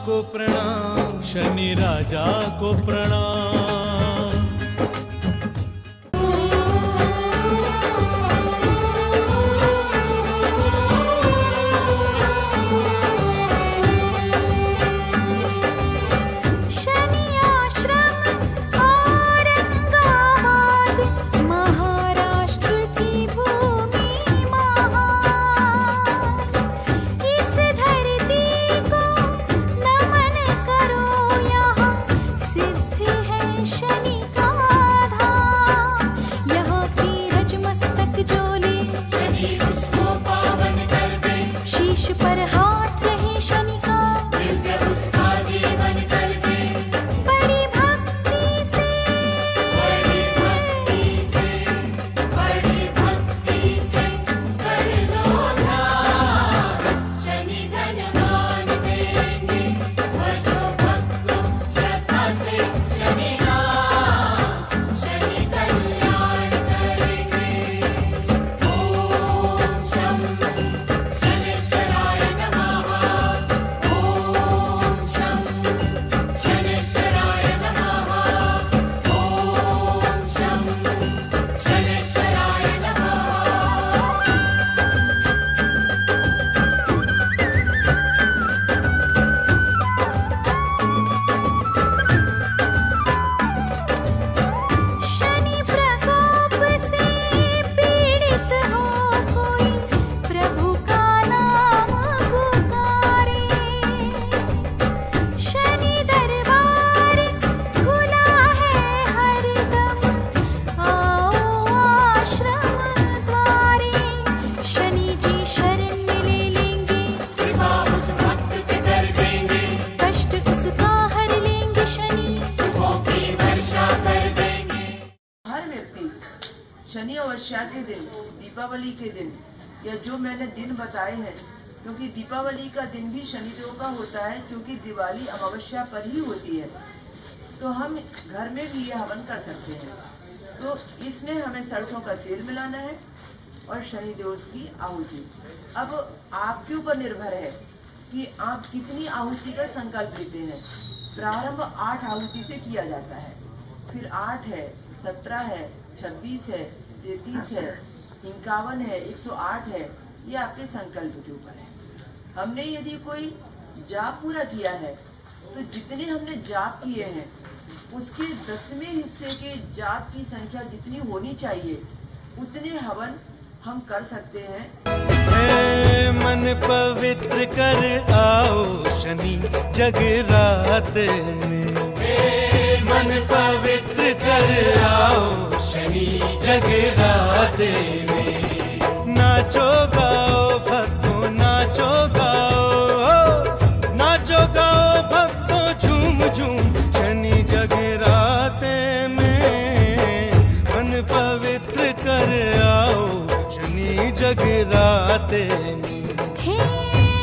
को प्रणाम, शनि राजा को प्रणाम। पर हाथ रहे शनि का, दिव्य उसका जीवन कर दे। बड़ी भक्ति से, बड़ी भक्ति से, बड़ी भक्ति से कर लो ध्यान, शनि धनवान देंगे। भजो भक्तों श्रद्धा से शनि नाम, शनि कल्याण करेंगे। ओम शं शनि अमावस्या के दिन, दीपावली के दिन, या जो मैंने दिन बताए हैं, क्योंकि दीपावली का दिन भी शनिदेव का होता है, क्योंकि दिवाली अमावस्या पर ही होती है, तो हम घर में भी ये हवन कर सकते हैं। तो इसमें हमें सरसों का तेल मिलाना है और शनिदेव की आहुति। अब आपके ऊपर निर्भर है कि आप कितनी आहुति का संकल्प लेते हैं। प्रारंभ 8 आहुति से किया जाता है, फिर 8 है, 17 है, 26 है, 33 है, 51 है, 108 है, ये आपके संकल्प के ऊपर है। हमने यदि कोई जाप पूरा किया है तो जितने हमने जाप किए हैं उसके 10वें हिस्से के जाप की संख्या जितनी होनी चाहिए उतने हवन हम कर सकते हैं। मन पवित्र कर आओ शनि जगरात में, मन पवित्र कर आओ शनि जगरात में। नाचो गाओ भक्तों, नाचो गाओ, नाचो गाओ भक्तों, झूम झूम शनि जगरात में। मन पवित्र कर आओ शनि जगरात में। हे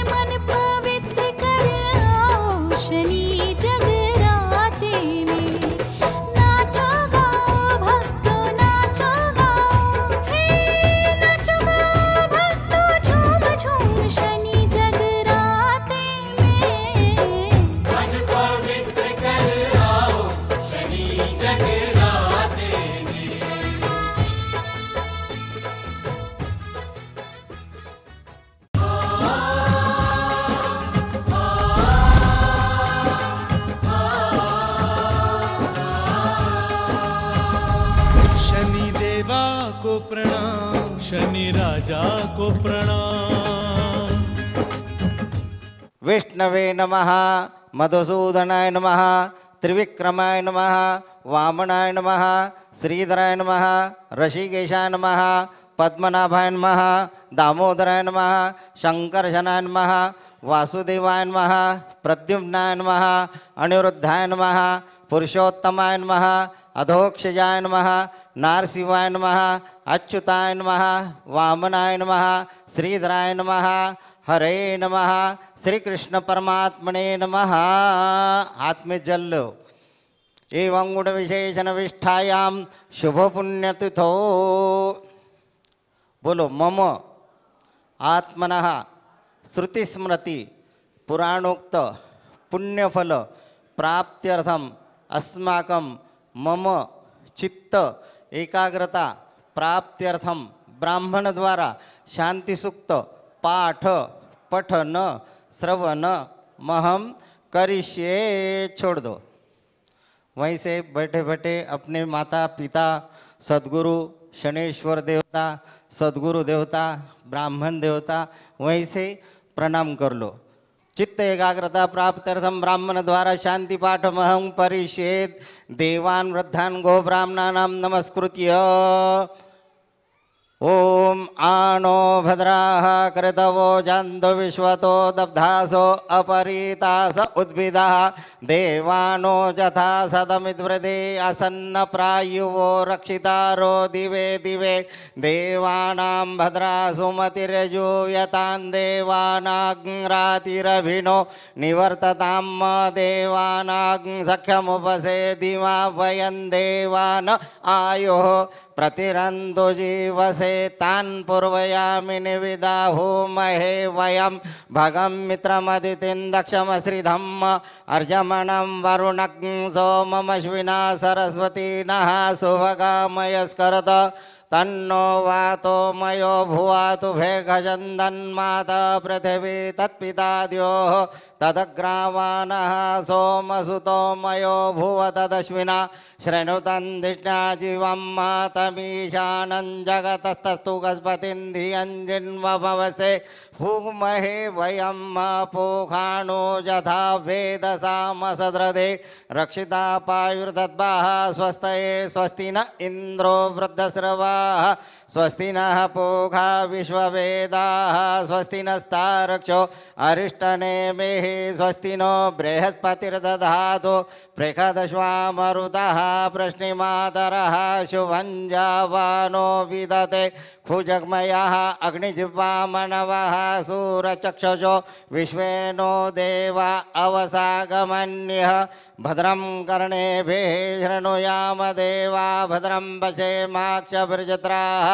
मन पवित्र कर आओ शनि जगरात में। नाचो गाओ भक्तों, नाचो गाओ, हे नाचो गाओ भक्तों, झूम झूम शनि जगरात में। मन पवित्र कर आओ शनि जगरात में। शनि देवा को प्रणाम, शनि राजा को प्रणाम। विष्णवे नमः, मधुसूदनाय नमः, त्रिविक्रमाय नमः, वामनाय नमः, श्रीधराय नमः, ऋषिकेशाय नमः, पद्मनाभाय नमः, दामोदराय नमः, शंकरशनाय नमः, वासुदेवाय नमः, प्रद्युम्नाय नमः, अनिरुद्धाय नमः, पुरुषोत्तमाय नमः, अधोक्षजाय नमः, नारसिंहाय नमः, अच्युताय नमः, वामनाय नमः, श्रीधराय नमः, हरे नमः, श्री कृष्ण परमात्मने नमः। हाथ में जल लो। एवं गुण विशेषण विष्ठायाम शुभ पुण्यतिथो। बोलो मम आत्मनः श्रुति स्मृति पुराणोक्त पुण्यफल प्राप्त्यर्थम अस्माकं मम चित्त एकाग्रता प्राप्त्यर्थम ब्राह्मण द्वारा शांति सूक्त पाठ पठन श्रवण महम करिष्ये छोड़ दो। वहीं से बैठे बैठे अपने माता पिता सद्गुरु शनेश्वर देवता सद्गुरु देवता ब्राह्मण देवता वहीं से प्रणाम कर लो। चित्त एकाग्रता प्राप्त्यर्थम ब्राह्मण द्वारा शांति पाठ महं परिषेद देवान वृद्धान गो ब्राह्मणानां नमस्कृत्य ओम आनो भद्राः कृतवो जन्तु विश्वतो दब्धासो अपरीतास उद्भिदाः देवानो यथा सदमिद्वृदे असन्न प्रायुवो रक्षितारो दिवे दिवे देवानां भद्रा सुमतिरजूयतां देवानाग्रातिरभिनो निवर्ततां देवानां सख्यमुपसेदिमा वयं देवान आयुः प्रतिरंदो जीवसे तान् पूर्वयामि निविदाहु महे वयं भगं मित्रमदितिं दक्षमश्रिधम् अर्जमणं वरुणं सोममश्विना सरस्वती नः सुभगामयस्करत तन्नो वातो मयो भुवातु भेषजन्दन्माता पृथिवी तत्पिता द्योः तदग्रावाणः सोमसुतो मयो भुव तदश्विना शृणुतं धिष्णा जीवं मातमीशानं जगतस्तस्तु गस्पतिं धियं जिन्वभवसे भूमहे वयं पोखाणो यथा वेदसामसद्रदे रक्षिता पायुर्दद्भाः स्वस्तये स्वस्ति न इन्द्रो वृद्धस्रवाः स्वस्ति नः पूषा विश्ववेदाः स्वस्ति नस्तारक्षो अरिष्टनेमिः स्वस्ति नो बृहस्पतिर्दधातु पृषदश्वामरुतः प्रश्निमातरः शुभं जावानो विदते खुजग्मयः अग्निजिह्वामनवः सूरचक्षुषो विश्वेनो देवा अवसागमन्यः भद्रं कर्णेभिः शृणुयाम देवा भद्रं पश्येमाक्षभिर्जत्राः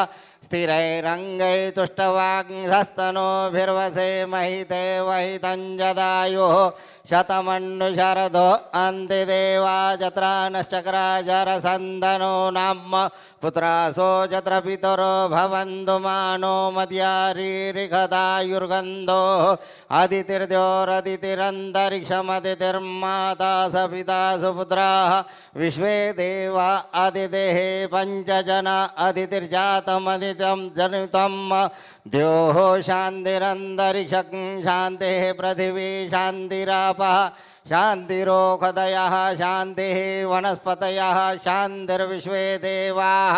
स्थिरैरङ्गैतुष्टवाग्धस्तनूभिर्वसे महिते वहितं जदायुः शतमन्नुशरदो अन्तिदेवा जत्रा नश्चक्राजरसन्दनो नाम पुत्रासो जत्र पितरो भवन्तु मानो मद्यारीरिखदायुर्गन्धो अदितिर्द्योरदितिरन्तरिक्षमदितिर्माता सपिता सुपुत्राः विश्वे देवा अदितेः पञ्चजना अदितिर्जातमदितं जनितं द्योः शान्तिरन्तरिक्षं शान्तिः पृथिवी शान्तिरापः शान्तिरोषधयः शान्तिः वनस्पतयः शान्तिर्विश्वे देवाः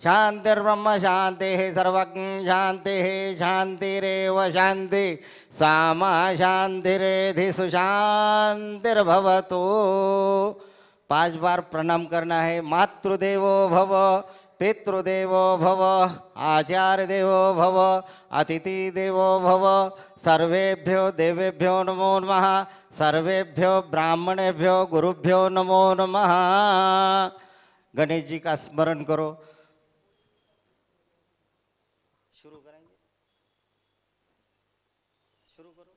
शान्तिर्ब्रह्म शान्तिः सर्वज्ञ शान्तिः शान्तिरेव शान्ति सामा शान्तिरेधि सुशान्तिर्भवतु। 5 बार प्रणाम करना है। मातृदेवो भव पितृदेवो भव आचार्य देवो भव अतिथि देवो भव सर्वेभ्यो देवेभ्यो नमो नमः सर्वेभ्यो ब्राह्मणेभ्यो गुरुभ्यो नमो नमः। गणेश जी का स्मरण करो। शुरू करेंगे, शुरू करो।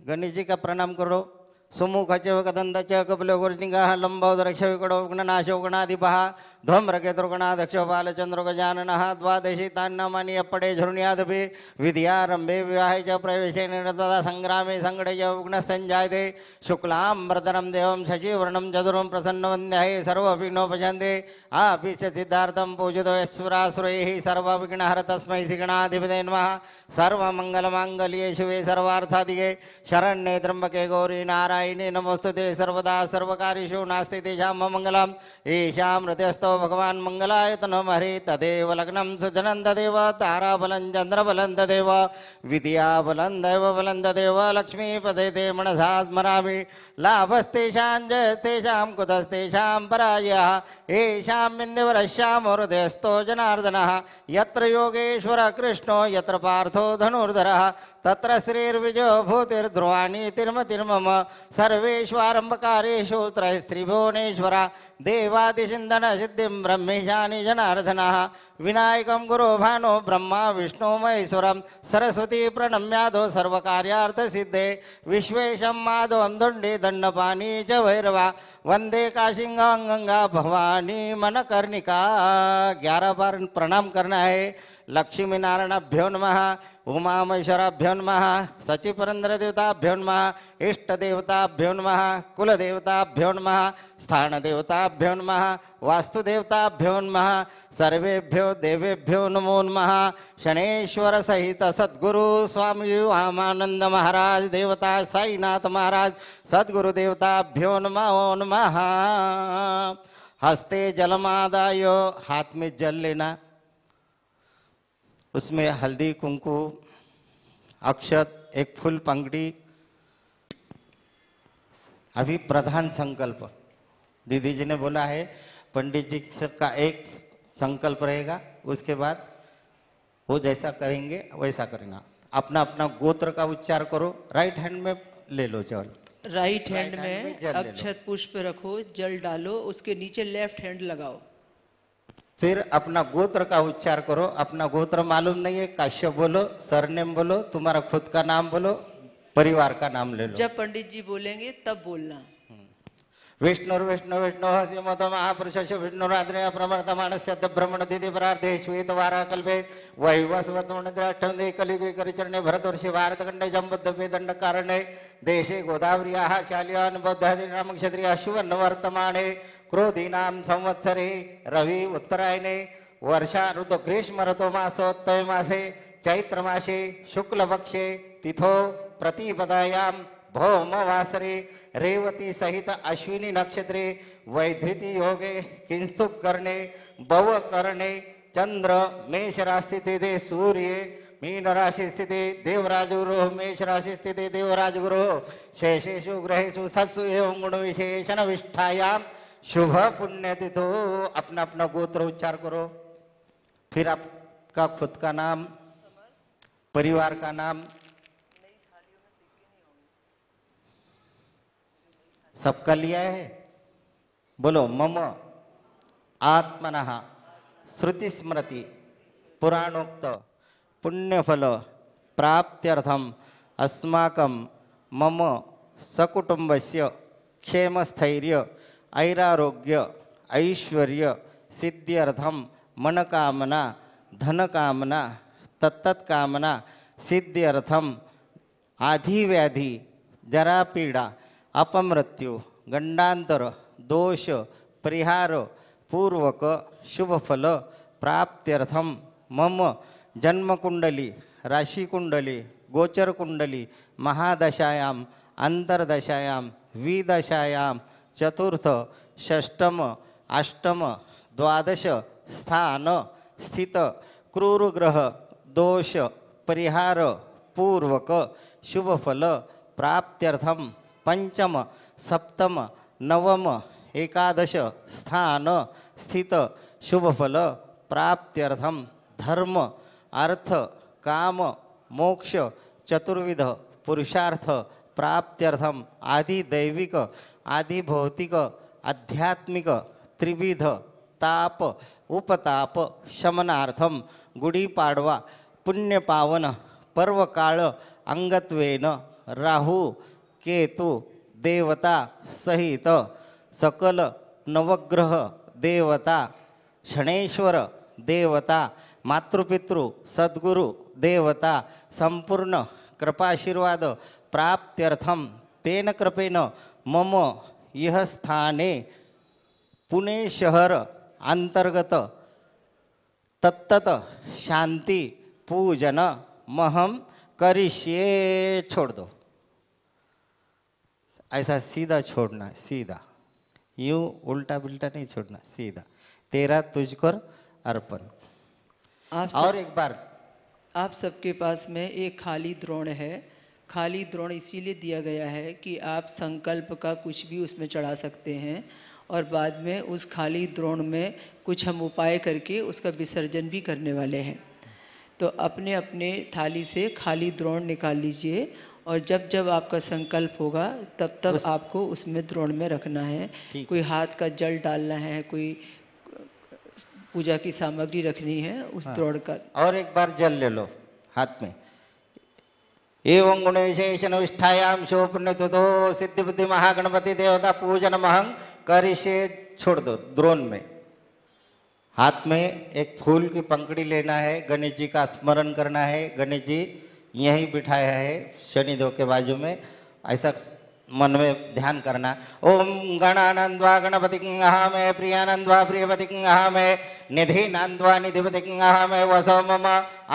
गणेश जी का प्रणाम करो। सुमुख च कदंत च कपिलो गुरुनिगाह लंबोदरक्ष विकटो विघ्ननाशो गणाधिपः ध्वम्रकेतुर्गणाध्यक्षो बालचंद्रो गजाननः द्वादशी तान्नामानि अपडे झुर्ण्यादपि विद्यारंभे विवाहे च प्रवेशे निरतदा संग्रामे संगडे च विघ्नस्तञ्जायते शुक्लाम्बरधरं देवं शशिवर्णं चतुरं प्रसन्नवन्द्याये सर्वविघ्नोपशान्ते आपिस्य सिद्धार्थं पूजितो यस्वरासुरैः सर्वविघ्नहर तस्मै श्रीगणाधिपते नमः। सर्वमङ्गलमाङ्गल्ये शिवे सर्वार्थाधिके शरण्ये त्र्यम्बके गौरी नारायणे नमोस्तुते सर्वदा सर्वकार्येषु नास्ति तेषां मङ्गलम् ईशां हृदयस्थो भगवान् मंगलाय तनोम हरि तदेव लग्नं सुजनं तदेव ताराबलं चन्द्रबलं तदेव विद्याबलं दैवबलं तदेव लक्ष्मीपदे ते मनसा स्मरामि लाभस्तेषां जयस्तेषां कुतस्तेषां पराजयः येषां बिन्दुवरश्याम हृदयस्थो जनार्दनः यत्र योगेश्वर कृष्णो यत्र पार्थो धनुर्धरः तत्र श्रीर्विजो भूतिर्ध्रुवाणी तिर्मतिर्मम सर्वेष्वारंभकारेषु त्रयस्त्रिभुवनेश्वरा देवादिचिन्तन सिद्धिं ब्रह्मेशानि जनार्दनः विनायकं गुरो भानो ब्रह्मा विष्णु महेश्वरं सरस्वती प्रणम्यादो सर्वकार्यार्थसिद्धे विश्वेशं माधवं दण्डे दण्डपाणी च भैरवा वंदे काशिंगां गंगा भवानी मनकर्णिका। 11 बार प्रणाम करना है। लक्ष्मी नारायणाभ्यो नमः, उमा महेश्वराभ्यो नमः, सचिपुरंदर देवताभ्यो नमः, इष्ट देवताभ्यो नमः, कुल देवताभ्यो नमः, स्थान देवताभ्यो नमः, वास्तु देवताभ्यो नमः, सर्वेभ्यो देवेभ्यो नमो नमः। शनेश्वर सहित सद्गुरु स्वामी वामानंद महाराज देवता साईनाथ महाराज सद्गुरु देवताभ्यो नमो नमः। हस्ते जलमादाय, हाथ में जल लेना, उसमें हल्दी कुंकु अक्षत एक फूल पंगड़ी। अभी प्रधान संकल्प दीदी जी ने बोला है, पंडित जी का एक संकल्प रहेगा, उसके बाद वो जैसा करेंगे वैसा करना। अपना अपना गोत्र का उच्चार करो। राइट हैंड में ले लो जल, राइट हैंड में जल ले लो। अक्षत पुष्प रखो, जल डालो, उसके नीचे लेफ्ट हैंड लगाओ। फिर अपना गोत्र का उच्चार करो। अपना गोत्र मालूम नहीं है, काश्यप बोलो, सरनेम बोलो, तुम्हारा खुद का नाम बोलो, परिवार का नाम ले लो। जब पंडित जी बोलेंगे तब बोलना। विष्णु विष्णु विष्णु श्रीमत महापुरुष विष्णुराद्रय प्रवर्तमानस्य भ्रमण दिदि परार्धे श्वेत वाराकल्पे वैवस्वतमणद्राष्टमे कलिगे करिचरणे भरतवर्षे भारतखंडे जम्बुद्वीपे दंडकारण्ये देशे गोदावर्याः शाल्यान् बौद्धादीनां क्षत्रियाः सुवर्णवर्तमाने क्रोधीनां संवत्सरे रवि उत्तरायणे वर्षा ऋतु ग्रीष्म ऋतु मासोत्तमे मासे चैत्र मासे शुक्ल पक्षे तिथो प्रतिपदायां भौमवासरे रेवती सहित अश्विनी नक्षत्रे वैधृति योगे किंसुक करणे भव करणे चंद्र मेष राशि स्थिते सूर्य मीन राशि स्थिते देवराज गुरु मेष राशि स्थिते देवराज गुरु शेषेषु ग्रहेषु सत्सु एवं गुण विशेषण विष्ठायाम शुभ पुण्यतिथो। अपना अपना गोत्र उच्चार करो। फिर आपका खुद का नाम, परिवार का नाम, सबका लिया है। बोलो मम आत्मनः श्रुति स्मृति पुराणोक्त पुण्यफल प्राप्त्यर्थम अस्माकं मम सकुटुंबस्य क्षेमस्थैर्य ऐरारोग्य ऐश्वर्य सिद्ध्यर्थम मनकामना धनकामना तत्तत्कामना सिद्ध्यर्थम आधिव्याधि जरापीड़ा अपमृत्यु गंडांतर दोष परिहार पूर्वक शुभफल प्राप्त्यर्थम मम जन्मकुंडली राशिकुंडली गोचरकुंडली महादशायां अंतर्दशायां विदशायां चतुर्थ षष्टम अष्टम द्वादश स्थान स्थित क्रूरग्रह दोष परिहार पूर्वक शुभफल प्राप्त्यर्थम पंचम सप्तम नवम एकादश स्थान स्थित शुभफल प्राप्त्यर्थम धर्म अर्थ काम मोक्ष चतुर्विध पुरुषार्थ प्राप्त्यर्थम आदि दैविक आदि भौतिक आध्यात्मिक त्रिविध ताप उपताप शमनार्थम गुड़ी पाड़वा पुण्य पावन पर्व काल अंगत्वेन राहु केतु देवता सहित सकल नवग्रह देवता शनेश्वर देवता मातृपितृ सद्गुरु देवता संपूर्ण कृपाशीर्वाद प्राप्त्यर्थम तेन कृपेन मम यह स्थाने पुणे शहर अंतर्गत तत्तत शांति पूजन महम करिष्ये। छोड़ दो, ऐसा सीधा छोड़ना, सीधा यूं उल्टा बिल्टा नहीं छोड़ना, सीधा तेरा तुझको अर्पण। और एक बार आप सबके पास में एक खाली द्रोण है। खाली द्रोण इसीलिए दिया गया है कि आप संकल्प का कुछ भी उसमें चढ़ा सकते हैं और बाद में उस खाली द्रोण में कुछ हम उपाय करके उसका विसर्जन भी करने वाले हैं। तो अपने अपने थाली से खाली द्रोण निकाल लीजिए और जब जब आपका संकल्प होगा तब तब आपको उसमें द्रोण में रखना है। कोई हाथ का जल डालना है, कोई पूजा की सामग्री रखनी है उस द्रोण का। और एक बार जल ले लो हाथ में। एवं गुण विशेषण विष्ठायाम शोपन तो सिद्धि बुद्धि महागणपति देवता पूजन महंग करिष्ये छोड़ दो। द्रोण में हाथ में एक फूल की पंखड़ी लेना है, गणेश जी का स्मरण करना है। गणेश जी यहीं बिठाया है शनिदेव के बाजू में, ऐसा मन में ध्यान करना। ओम गणानंदवा गणपति में प्रियानंदवा प्रियपति में निधिनांदवा निधिपति में वसो मम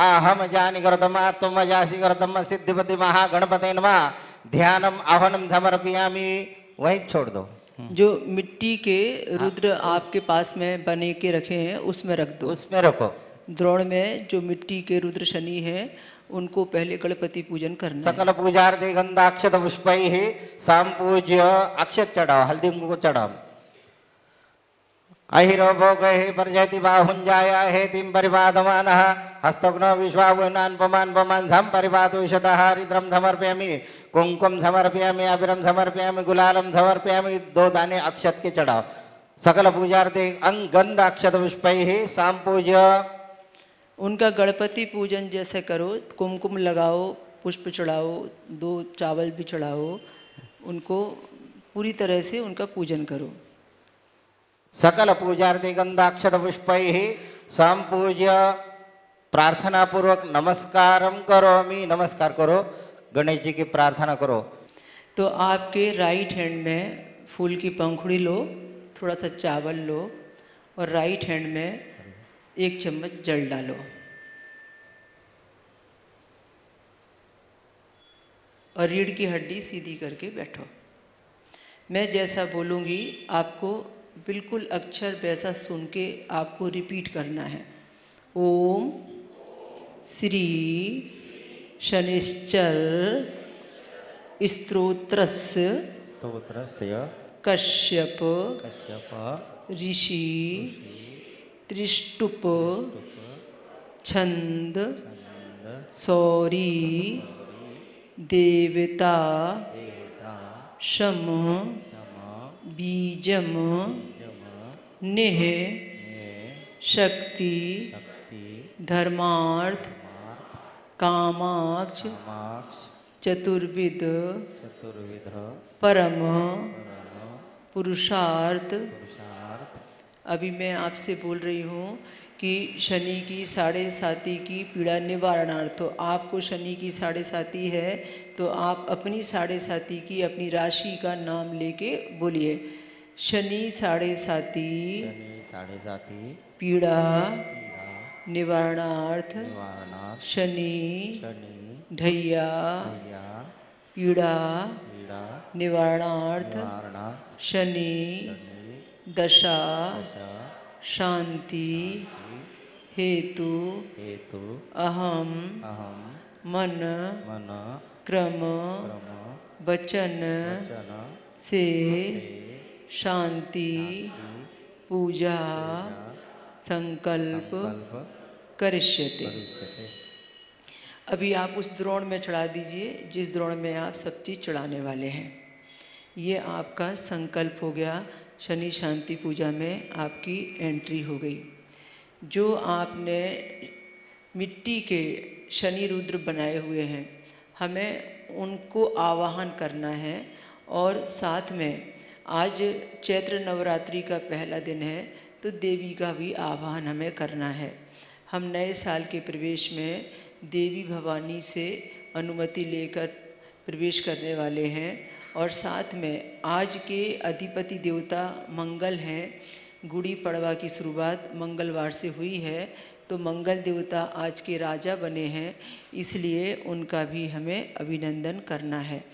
आहम जानी करतम आत्म जासी करतम सिद्धिपति महागणपति नमः ध्यानम आह्वानम समर्पयामि। वहीं छोड़ दो। जो मिट्टी के रुद्र आपके पास में बने के रखे हैं उसमें रख दो। उसमें रखो। द्रोण में जो मिट्टी के रुद्र शनि हैं उनको पहले गणपति पूजन करना। सकल पूजार्थे गंधाक्षत पुष्पैः संपूज्य अक्षत चढ़ाओ, हल्दी को चढ़ाओ। अहिरो भोगैः पर्जयति बाहुंजाय हेतिं परिपादमानः हस्तघ्नो विश्वावुनान् पमान् पमान् धम परिपातुषतः हरिद्रं समर्पयामि, कुंकुम समर्पयामि, अबीरम समर्पयामि, गुलालम समर्पयामि। 2 दाने अक्षत के चढ़ाओ। सकल पूजार्थे गंध अक्षत पुष्पैः संपूज्य। उनका गणपति पूजन जैसे करो, कुमकुम लगाओ, पुष्प चढ़ाओ, 2 चावल भी चढ़ाओ, उनको पूरी तरह से उनका पूजन करो। सकल पूजार्थे गंधाक्षत पुष्पैः संपूज्य प्रार्थना पूर्वक नमस्कारम करोमि। नमस्कार करो, गणेश जी की प्रार्थना करो। तो आपके राइट हैंड में फूल की पंखुड़ी लो, थोड़ा सा चावल लो और राइट हैंड में 1 चम्मच जल डालो और रीढ़ की हड्डी सीधी करके बैठो। मैं जैसा बोलूँगी आपको बिल्कुल अक्षर वैसा सुन के आपको रिपीट करना है। ओम श्री शनिश्चर स्तोत्रस्य कश्यप ऋषि त्रिष्टुप छंद सौरी देवता शम बीजम निह शक्ति धर्मार्थ कामाक्ष चतुर्विध परम पुरुषार्थ। अभी मैं आपसे बोल रही हूँ कि शनि की 7.5 की पीड़ा निवारणार्थ। तो आपको शनि की 7.5 है तो आप अपनी 7.5 की अपनी राशि का नाम लेके बोलिए। शनि 7.5 पीड़ा निवारणार्थ शनि ढैया पीड़ा निवारणार्थ शनि दशा शांति हेतु अहम मन क्रम वचन से शांति पूजा संकल्प करिष्यते। अभी आप उस द्रोण में चढ़ा दीजिए जिस द्रोण में आप सब चीज़ चढ़ाने वाले हैं। ये आपका संकल्प हो गया। शनि शांति पूजा में आपकी एंट्री हो गई। जो आपने मिट्टी के शनि रुद्र बनाए हुए हैं हमें उनको आवाहन करना है। और साथ में आज चैत्र नवरात्रि का पहला दिन है तो देवी का भी आवाहन हमें करना है। हम नए साल के प्रवेश में देवी भवानी से अनुमति लेकर प्रवेश करने वाले हैं। और साथ में आज के अधिपति देवता मंगल हैं। गुड़ी पड़वा की शुरुआत मंगलवार से हुई है तो मंगल देवता आज के राजा बने हैं, इसलिए उनका भी हमें अभिनंदन करना है।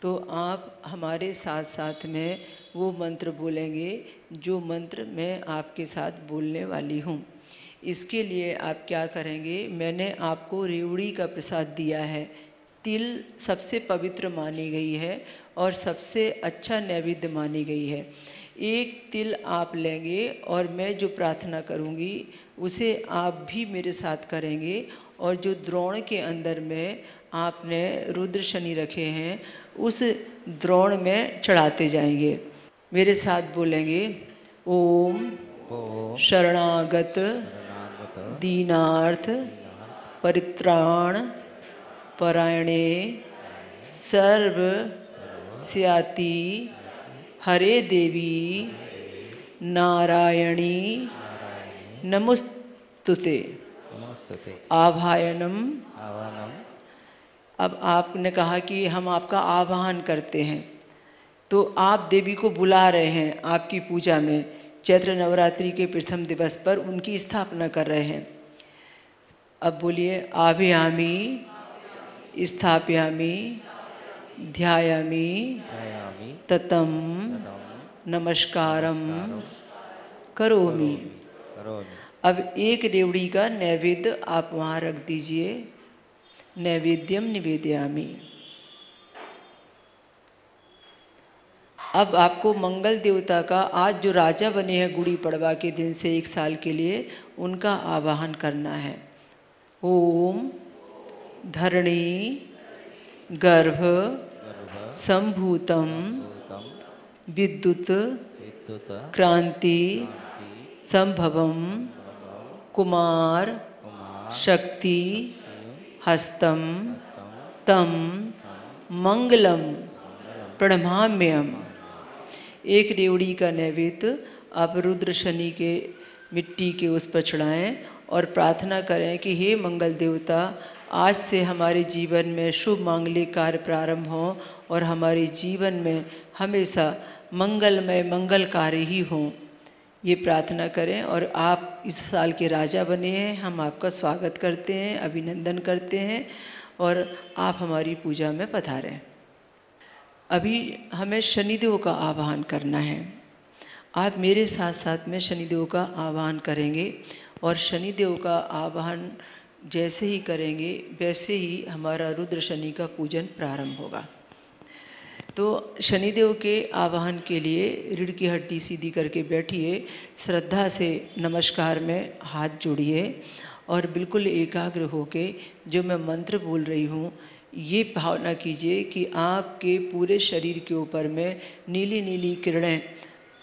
तो आप हमारे साथ साथ में वो मंत्र बोलेंगे जो मंत्र मैं आपके साथ बोलने वाली हूँ। इसके लिए आप क्या करेंगे, मैंने आपको रेवड़ी का प्रसाद दिया है। तिल सबसे पवित्र मानी गई है और सबसे अच्छा नैवेद्य मानी गई है। 1 तिल आप लेंगे और मैं जो प्रार्थना करूँगी उसे आप भी मेरे साथ करेंगे और जो द्रोण के अंदर में आपने रुद्र शनि रखे हैं उस द्रोण में चढ़ाते जाएंगे। मेरे साथ बोलेंगे, ओम ओम शरणागत शरणागत दीनार्थ परित्राण परायणे सर्व स्याति हरे देवी नारायणी नमोस्तुते नमस्ते आभायनम। आवानम। अब आपने कहा कि हम आपका आवाहन करते हैं, तो आप देवी को बुला रहे हैं आपकी पूजा में। चैत्र नवरात्रि के प्रथम दिवस पर उनकी स्थापना कर रहे हैं। अब बोलिए, आभियामी स्थापयामी ध्यायामी दयामि ततम तदं नमस्कारम करोमि। करोमि। अब एक रेवड़ी का नैवेद्य आप वहाँ रख दीजिए। नैवेद्यम निवेदयामि। अब आपको मंगल देवता का आज जो राजा बने हैं गुड़ी पड़वा के दिन से 1 साल के लिए, उनका आवाहन करना है। ओम धरणी गर्भ संभूतम भूतं विद्युत विद्युत क्रांति संभवम कुमार कुमार शक्ति हस्तम तम मंगलम प्रणमाम्यम। एक रेवड़ी का नैवेद्य आप रुद्र शनि के मिट्टी के उस पर चढ़ाएं और प्रार्थना करें कि हे मंगल देवता, आज से हमारे जीवन में शुभ मांगलिक कार्य प्रारंभ हों और हमारे जीवन में हमेशा मंगलमय मंगल कार्य ही हों। ये प्रार्थना करें। और आप इस साल के राजा बने हैं, हम आपका स्वागत करते हैं, अभिनंदन करते हैं और आप हमारी पूजा में पधारें। अभी हमें शनिदेव का आवाहन करना है। आप मेरे साथ साथ में शनिदेव का आवाहन करेंगे और शनिदेव का आवाहन जैसे ही करेंगे वैसे ही हमारा रुद्र शनि का पूजन प्रारंभ होगा। तो शनिदेव के आवाहन के लिए रीढ़ की हड्डी सीधी करके बैठिए, श्रद्धा से नमस्कार में हाथ जोड़िए और बिल्कुल एकाग्र होके जो मैं मंत्र बोल रही हूँ ये भावना कीजिए कि आपके पूरे शरीर के ऊपर में नीली नीली किरणें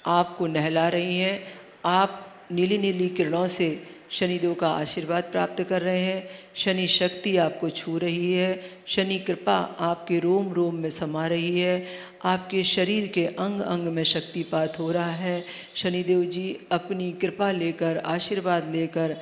आपको नहला रही हैं। आप नीली नीली किरणों से शनिदेव का आशीर्वाद प्राप्त कर रहे हैं। शनि शक्ति आपको छू रही है। शनि कृपा आपके रोम रोम में समा रही है। आपके शरीर के अंग अंग में शक्तिपात हो रहा है। शनिदेव जी अपनी कृपा लेकर, आशीर्वाद लेकर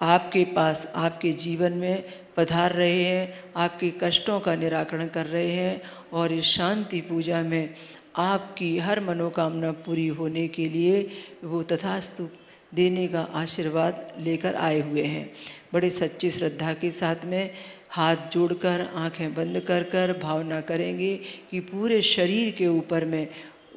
आपके पास, आपके जीवन में पधार रहे हैं, आपके कष्टों का निराकरण कर रहे हैं और इस शांति पूजा में आपकी हर मनोकामना पूरी होने के लिए वो तथास्तु देने का आशीर्वाद लेकर आए हुए हैं। बड़े सच्ची श्रद्धा के साथ में हाथ जोड़कर, आंखें बंद कर कर भावना करेंगे कि पूरे शरीर के ऊपर में,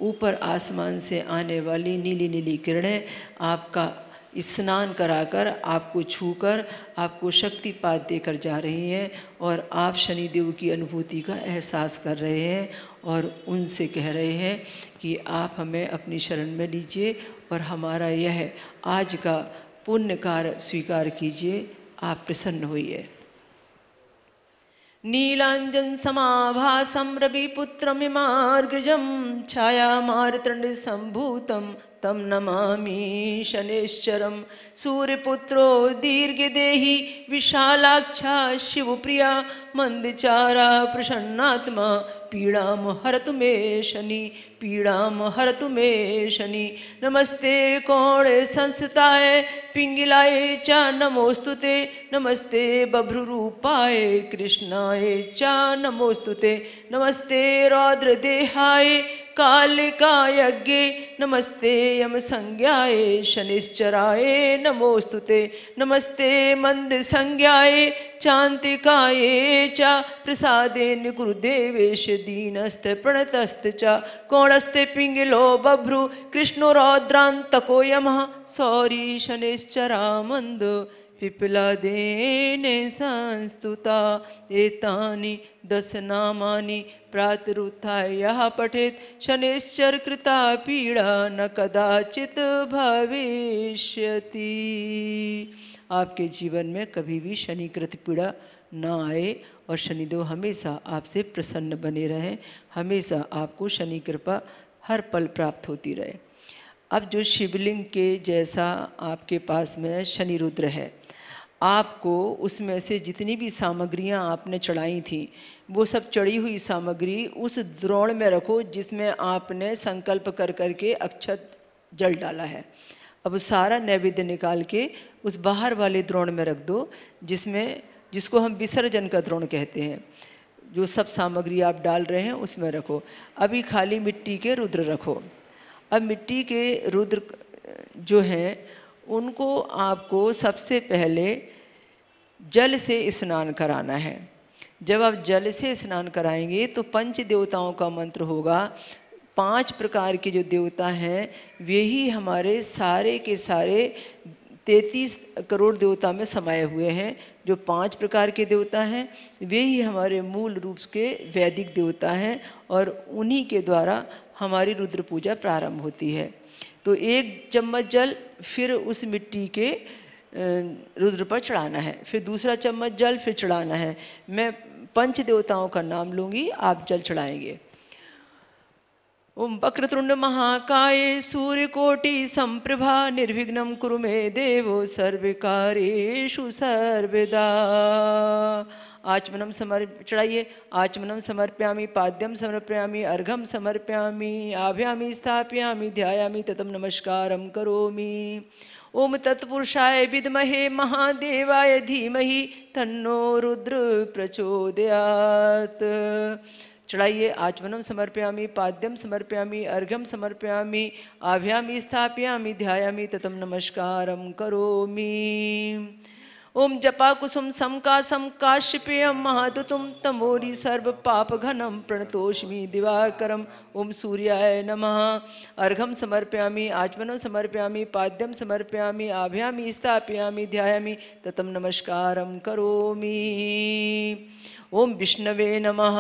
ऊपर आसमान से आने वाली नीली नीली किरणें आपका स्नान कराकर, आपको छूकर, आपको शक्तिपात देकर जा रही हैं और आप शनिदेव की अनुभूति का एहसास कर रहे हैं और उनसे कह रहे हैं कि आप हमें अपनी शरण में लीजिए और हमारा यह आज का पुण्य कार्य स्वीकार कीजिए। आप प्रसन्न होइए। नीलांजन समाभासं रविपुत्रमिमार्गजं छायामार्तण्ड संभूतं तम नमामि शनैश्चरं। सूर्यपुत्रो दीर्घदेही विशालाक्षा शिवप्रिया मंदचारा प्रसन्नात्मा पीड़ां हरतु मे शनि, पीड़ां हरतु मे शनि। नमस्ते कोणे संस्थिताय पिंगलाय च नमोस्तुते, नमस्ते बभ्रुरूपाय कृष्णाय च नमोस्तुते, नमस्ते रौद्रदेहाय कालिकायज्ञे, नमस्ते यम संज्ञाय शनिश्चराय नमोस्तुते, नमस्ते मंद संज्ञाय चांतिकाय च प्रसादेन गुरुदेवेश दीनस्ते प्रणतस्ते च। कोणस्ते पिंगलो बभ्रु कृष्णो रौद्रांतको यमः सौरी शनिश्चरा मंद पिप्पलादेन संस्तुता एतानि 10 नामानि प्रातरुत्थाय यः पठेत् शनैश्चर कृता पीड़ा न कदाचित भविष्यति। आपके जीवन में कभी भी शनिकृत पीड़ा ना आए और शनिदेव हमेशा आपसे प्रसन्न बने रहें, हमेशा आपको शनि कृपा हर पल प्राप्त होती रहे। अब जो शिवलिंग के जैसा आपके पास में शनि रुद्र है, आपको उसमें से जितनी भी सामग्रियां आपने चढ़ाई थी वो सब चढ़ी हुई सामग्री उस द्रोण में रखो जिसमें आपने संकल्प कर करके अक्षत जल डाला है। अब सारा नैवेद्य निकाल के उस बाहर वाले द्रोण में रख दो जिसको हम विसर्जन का द्रोण कहते हैं। जो सब सामग्री आप डाल रहे हैं उसमें रखो। अभी खाली मिट्टी के रुद्र रखो। अब मिट्टी के रुद्र जो हैं उनको आपको सबसे पहले जल से स्नान कराना है। जब आप जल से स्नान कराएंगे तो पंच देवताओं का मंत्र होगा। 5 प्रकार के जो देवता हैं वे ही हमारे सारे के सारे 33 करोड़ देवता में समाये हुए हैं। जो 5 प्रकार के देवता हैं वे ही हमारे मूल रूप के वैदिक देवता हैं और उन्हीं के द्वारा हमारी रुद्र पूजा प्रारंभ होती है। तो 1 चम्मच जल फिर उस मिट्टी के रुद्र पर चढ़ाना है, फिर दूसरा चम्मच जल फिर चढ़ाना है। मैं पंच देवताओं का नाम लूँगी, आप जल चढ़ाएंगे। ओम वक्रतुंड महाकाय सूर्यकोटि संप्रभा निर्विघ्नं कुरु मे देवो सर्वकार्येषु सर्वदा। आचमनम चढ़ाइए। आचमनम समर्पयामि, पाद्यम समर्पयामि, अर्घम समर्पयामि, आभ्यामि स्थापयामि, ध्यायामि ततम नमस्कारं करोमि। ओम तत्पुरुषाय विद्महे महादेवाय धीमहि तन्नो रुद्र प्रचोदयात्। चढ़ाइए। आचमनम समर्पयामि, पाद्यम समर्पयामि, अर्घ्यम समर्पयामि, आभ्यामि स्थापयामि, ध्यायामि ततम नमस्कारं करोमि। ओम जपा कुसुम समकासम काश्यपेयम महादुतुम तमोरी सर्व पाप घनम प्रणतोष्मि दिवाकरम। ओम सूर्याय नमः। अर्घम समर्पयामि, आचमनम समर्पयामि, पाद्यम समर्पयामि, आभ्यामि स्थापयामि, ध्यायामि ततम नमस्कारं करोमि। ओम विष्णवे नमः।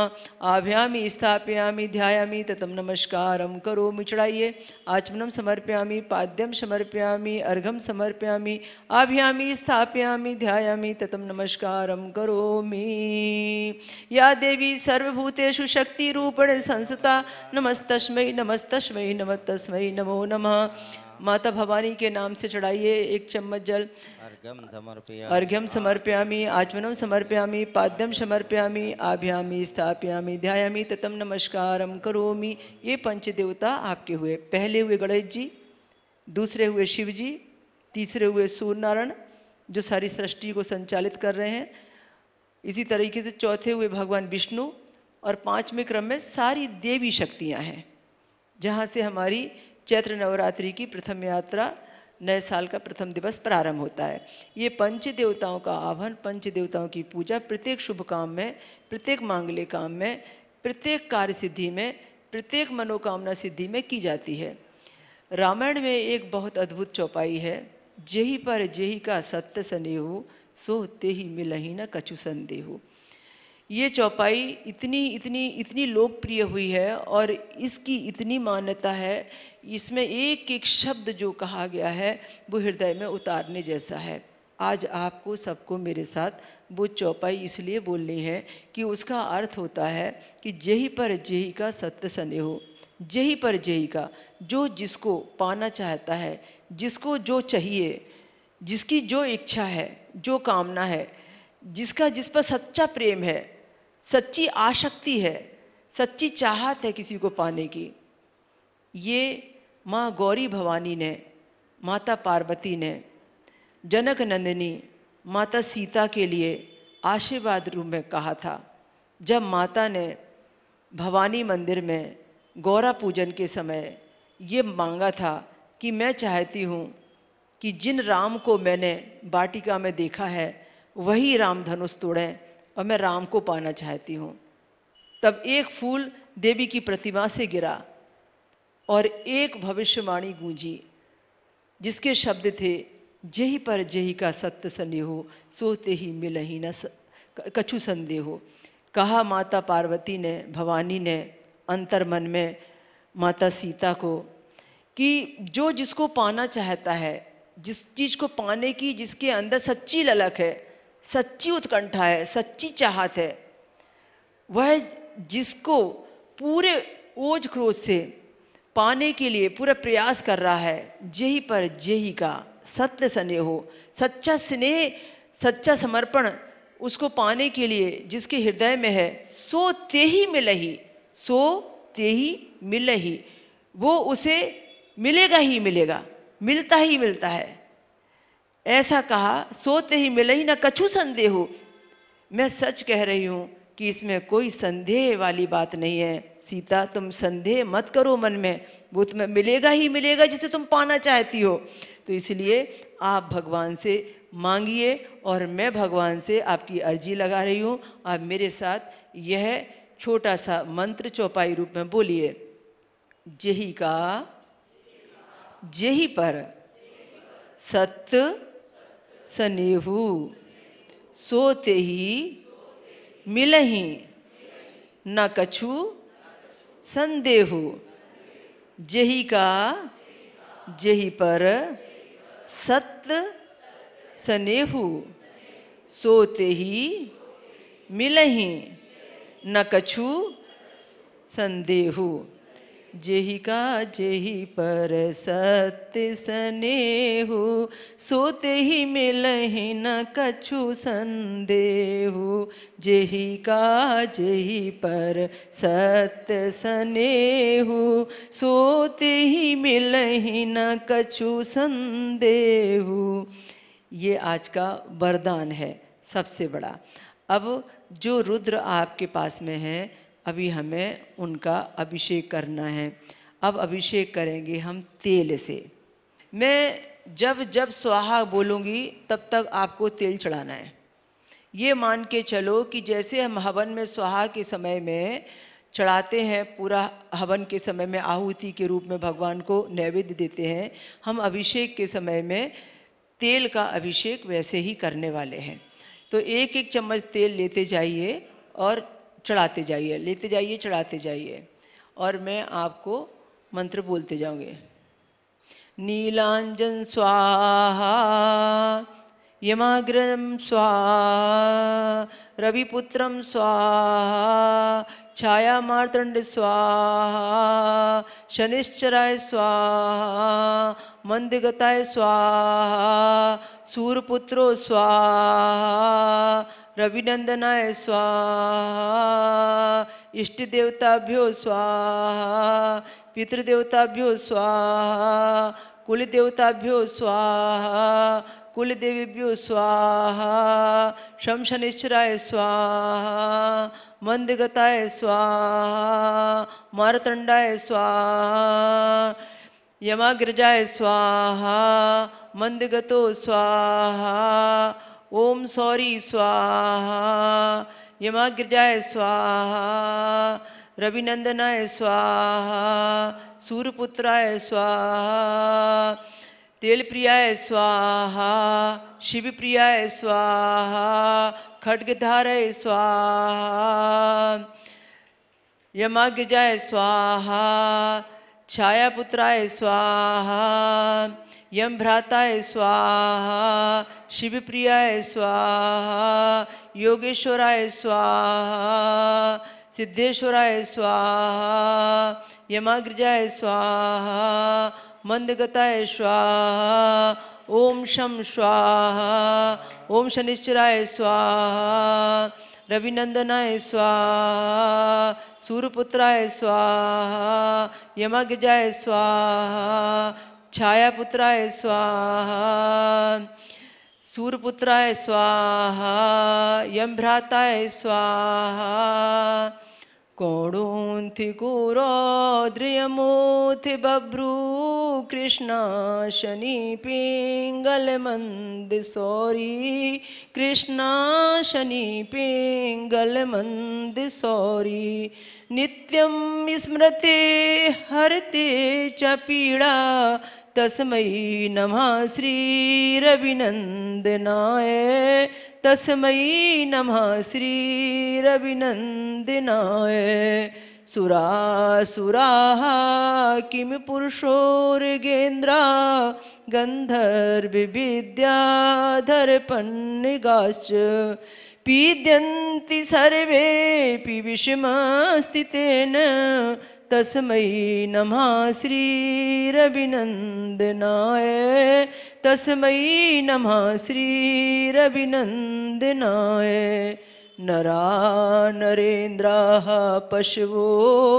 आभ्यामि स्थापयामि, ध्यायामि ततम नमस्कारं करोमि। चढ़ाइए। आचमनम समर्पयामि, पाद्यम समर्पयामि, अर्घम समर्पयामि, आभ्यामि स्थापयामि, ध्यायामि ततम नमस्कारं करोमि। या देवी सर्वभूतेषु शक्ति रूपेण संस्थिता नमस्तस्मै नमस्तस्मै नमस्तस्मै नमो नमः। माता भवानी के नाम से चढ़ाइए 1 चम्मच जल। अर्घ्यम समर्पयामि, आचमनम समर्पयामि, पाद्यम समर्पयामि, आभ्यामि स्थापयामि, ध्यायामि ततम नमस्कारं करोमि। ये पंच देवता आपके हुए। पहले हुए गणेश जी, दूसरे हुए शिव जी, तीसरे हुए सूर्य नारायण जो सारी सृष्टि को संचालित कर रहे हैं। इसी तरीके से चौथे हुए भगवान विष्णु और 5वें क्रम में सारी देवी शक्तियाँ हैं, जहाँ से हमारी चैत्र नवरात्रि की प्रथम यात्रा नए साल का प्रथम दिवस प्रारंभ होता है। ये पंच देवताओं का आह्वान, पंच देवताओं की पूजा प्रत्येक शुभ काम में, प्रत्येक मांगल्य काम में, प्रत्येक कार्य सिद्धि में, प्रत्येक मनोकामना सिद्धि में की जाती है। रामायण में एक बहुत अद्भुत चौपाई है। जेहि पर जेहि का सत्य स्नेहु, सो तेहि मिलहि न कछु संदेहु। ये चौपाई इतनी लोकप्रिय हुई है और इसकी इतनी मान्यता है। इसमें एक एक शब्द जो कहा गया है वो हृदय में उतारने जैसा है। आज आपको सबको मेरे साथ वो चौपाई इसलिए बोलनी है कि उसका अर्थ होता है कि जेहि पर जेहि का सत्य स्नेहो। जेहि पर जेहि का, जो जिसको पाना चाहता है, जिसको जो चाहिए, जिसकी जो इच्छा है, जो कामना है, जिसका जिस पर सच्चा प्रेम है, सच्ची आसक्ति है, सच्ची चाहत है किसी को पाने की, ये माँ गौरी भवानी ने, माता पार्वती ने, जनक नंदिनी माता सीता के लिए आशीर्वाद रूप में कहा था। जब माता ने भवानी मंदिर में गौरा पूजन के समय ये मांगा था कि मैं चाहती हूँ कि जिन राम को मैंने वाटिका में देखा है वही राम धनुष तोड़ें और मैं राम को पाना चाहती हूँ। तब एक फूल देवी की प्रतिमा से गिरा और एक भविष्यवाणी गूंजी जिसके शब्द थे जेहि पर जेहि का सत्य स्नेहो, सोते ही मिलहि न कछु संदेहो। कहा माता पार्वती ने, भवानी ने अंतर मन में माता सीता को कि जो जिसको पाना चाहता है, जिस चीज़ को पाने की जिसके अंदर सच्ची ललक है, सच्ची उत्कंठा है, सच्ची चाहत है, वह जिसको पूरे ओज खरोज से पाने के लिए पूरा प्रयास कर रहा है, जेहि पर जेहि का सत्य स्नेह हो, सच्चा स्नेह, सच्चा समर्पण उसको पाने के लिए जिसके हृदय में है, सो तेहि मिलहि, सो तेहि मिलहि, वो उसे मिलेगा ही मिलेगा, मिलता ही मिलता है। ऐसा कहा, सो तेहि मिलहि न कछु संदेहो। मैं सच कह रही हूँ कि इसमें कोई संदेह वाली बात नहीं है। सीता, तुम संदेह मत करो मन में, वो तुम्हें मिलेगा ही मिलेगा जिसे तुम पाना चाहती हो। तो इसलिए आप भगवान से मांगिए और मैं भगवान से आपकी अर्जी लगा रही हूँ। आप मेरे साथ यह छोटा सा मंत्र चौपाई रूप में बोलिए। जेहि का जेहि पर सत्य स्नेहु, सो तेहि मिलहि न कछु संदेहु। जेहि का जेहि पर सत्य स्नेहु, सो तेहि मिलहि न कछु संदेहु। जेहि का जेहि पर सत्य स्नेहु, सो तेहि मिलहि न कछु संदेहु। जेहि का जेहि पर सत्य स्नेहु, सो तेहि मिलहि न कछु संदेहु। ये आज का वरदान है सबसे बड़ा। अब जो रुद्र आपके पास में है, अभी हमें उनका अभिषेक करना है। अब अभिषेक करेंगे हम तेल से। मैं जब जब स्वाहा बोलूँगी तब तक आपको तेल चढ़ाना है। ये मान के चलो कि जैसे हम हवन में स्वाहा के समय में चढ़ाते हैं, पूरा हवन के समय में आहुति के रूप में भगवान को नैवेद्य देते हैं, हम अभिषेक के समय में तेल का अभिषेक वैसे ही करने वाले हैं। तो एक एक चम्मच तेल लेते जाइए और चढ़ाते जाइए, लेते जाइए, चढ़ाते जाइए। और मैं आपको मंत्र बोलते जाऊंगे। नीलांजन स्वाहा, यमाग्रम स्वाहा, रविपुत्रम स्वाहा, छाया मार्तंड स्वाहा, शनिश्चराय स्वाहा, मंदगताय स्वाहा, सूरपुत्रो स्वाहा, रविनंदनाय स्वाहा, इष्ट देवताभ्यो स्वाहा, पितृदेवताभ्यो स्वाहा, कुल देवताभ्यो स्वाहा, कुल देवीभ्यो स्वाहा, शम शनिश्चराय स्वाहा, मंदगताय स्वाहा, मारतंडाय स्वाहा, यमाग्रजाय स्वाहा, मंदगतो स्वाहा, ओम सौरी स्वाहा, यमाग्रजाय स्वाहा, रविनंदनाय स्वाहा, सूरपुत्राय स्वाहा, तेलप्रियाय स्वाहा, शिवप्रियाय स्वाहा, खड्गधाराय स्वाहा, यमाग्रजाय स्वाहा, छायापुत्राय स्वाहा, यम भ्राताय स्वाहा, शिवप्रियाय स्वाहा, योगेश्वराय स्वाहा, सिद्धेश्वराय स्वाहा, यमाग्रजाय स्वाहा, मंदगताय स्वाहा, ओम शम स्वाहा, ओम शनिश्चराय स्वाहा, रविनंदनाय स्वाहा, सूरपुत्राय स्वाहा, यमाग्रजाय स्वाहा, छायापुत्राय स्वाहा, सूरपुत्राय स्वाहा, यमभ्राताय स्वाहा, कोणोन्थि कुरोद्रियमूर्ति बभ्रू कृष्णा शनि पिंगल मंद सौरी, कृष्णा शनि पिंगल मंद सौरी, नित्यं स्मृते हरते च पीड़ा, तस्मै नमः श्रीरविनन्दनाय तस्मै नमः श्रीरविनन्दनाय सुरासुराः किं पुरुषोर्गेन्द्रा गन्धर्वविद्याधरपन्निगाश्च पीड्यन्ति सर्वेऽपि विषमस्थितेन तस्मै नमः श्रीरविनन्दनाय तस्मै नमः श्रीरविनन्दनाय नरा नरेन्द्राः पशवो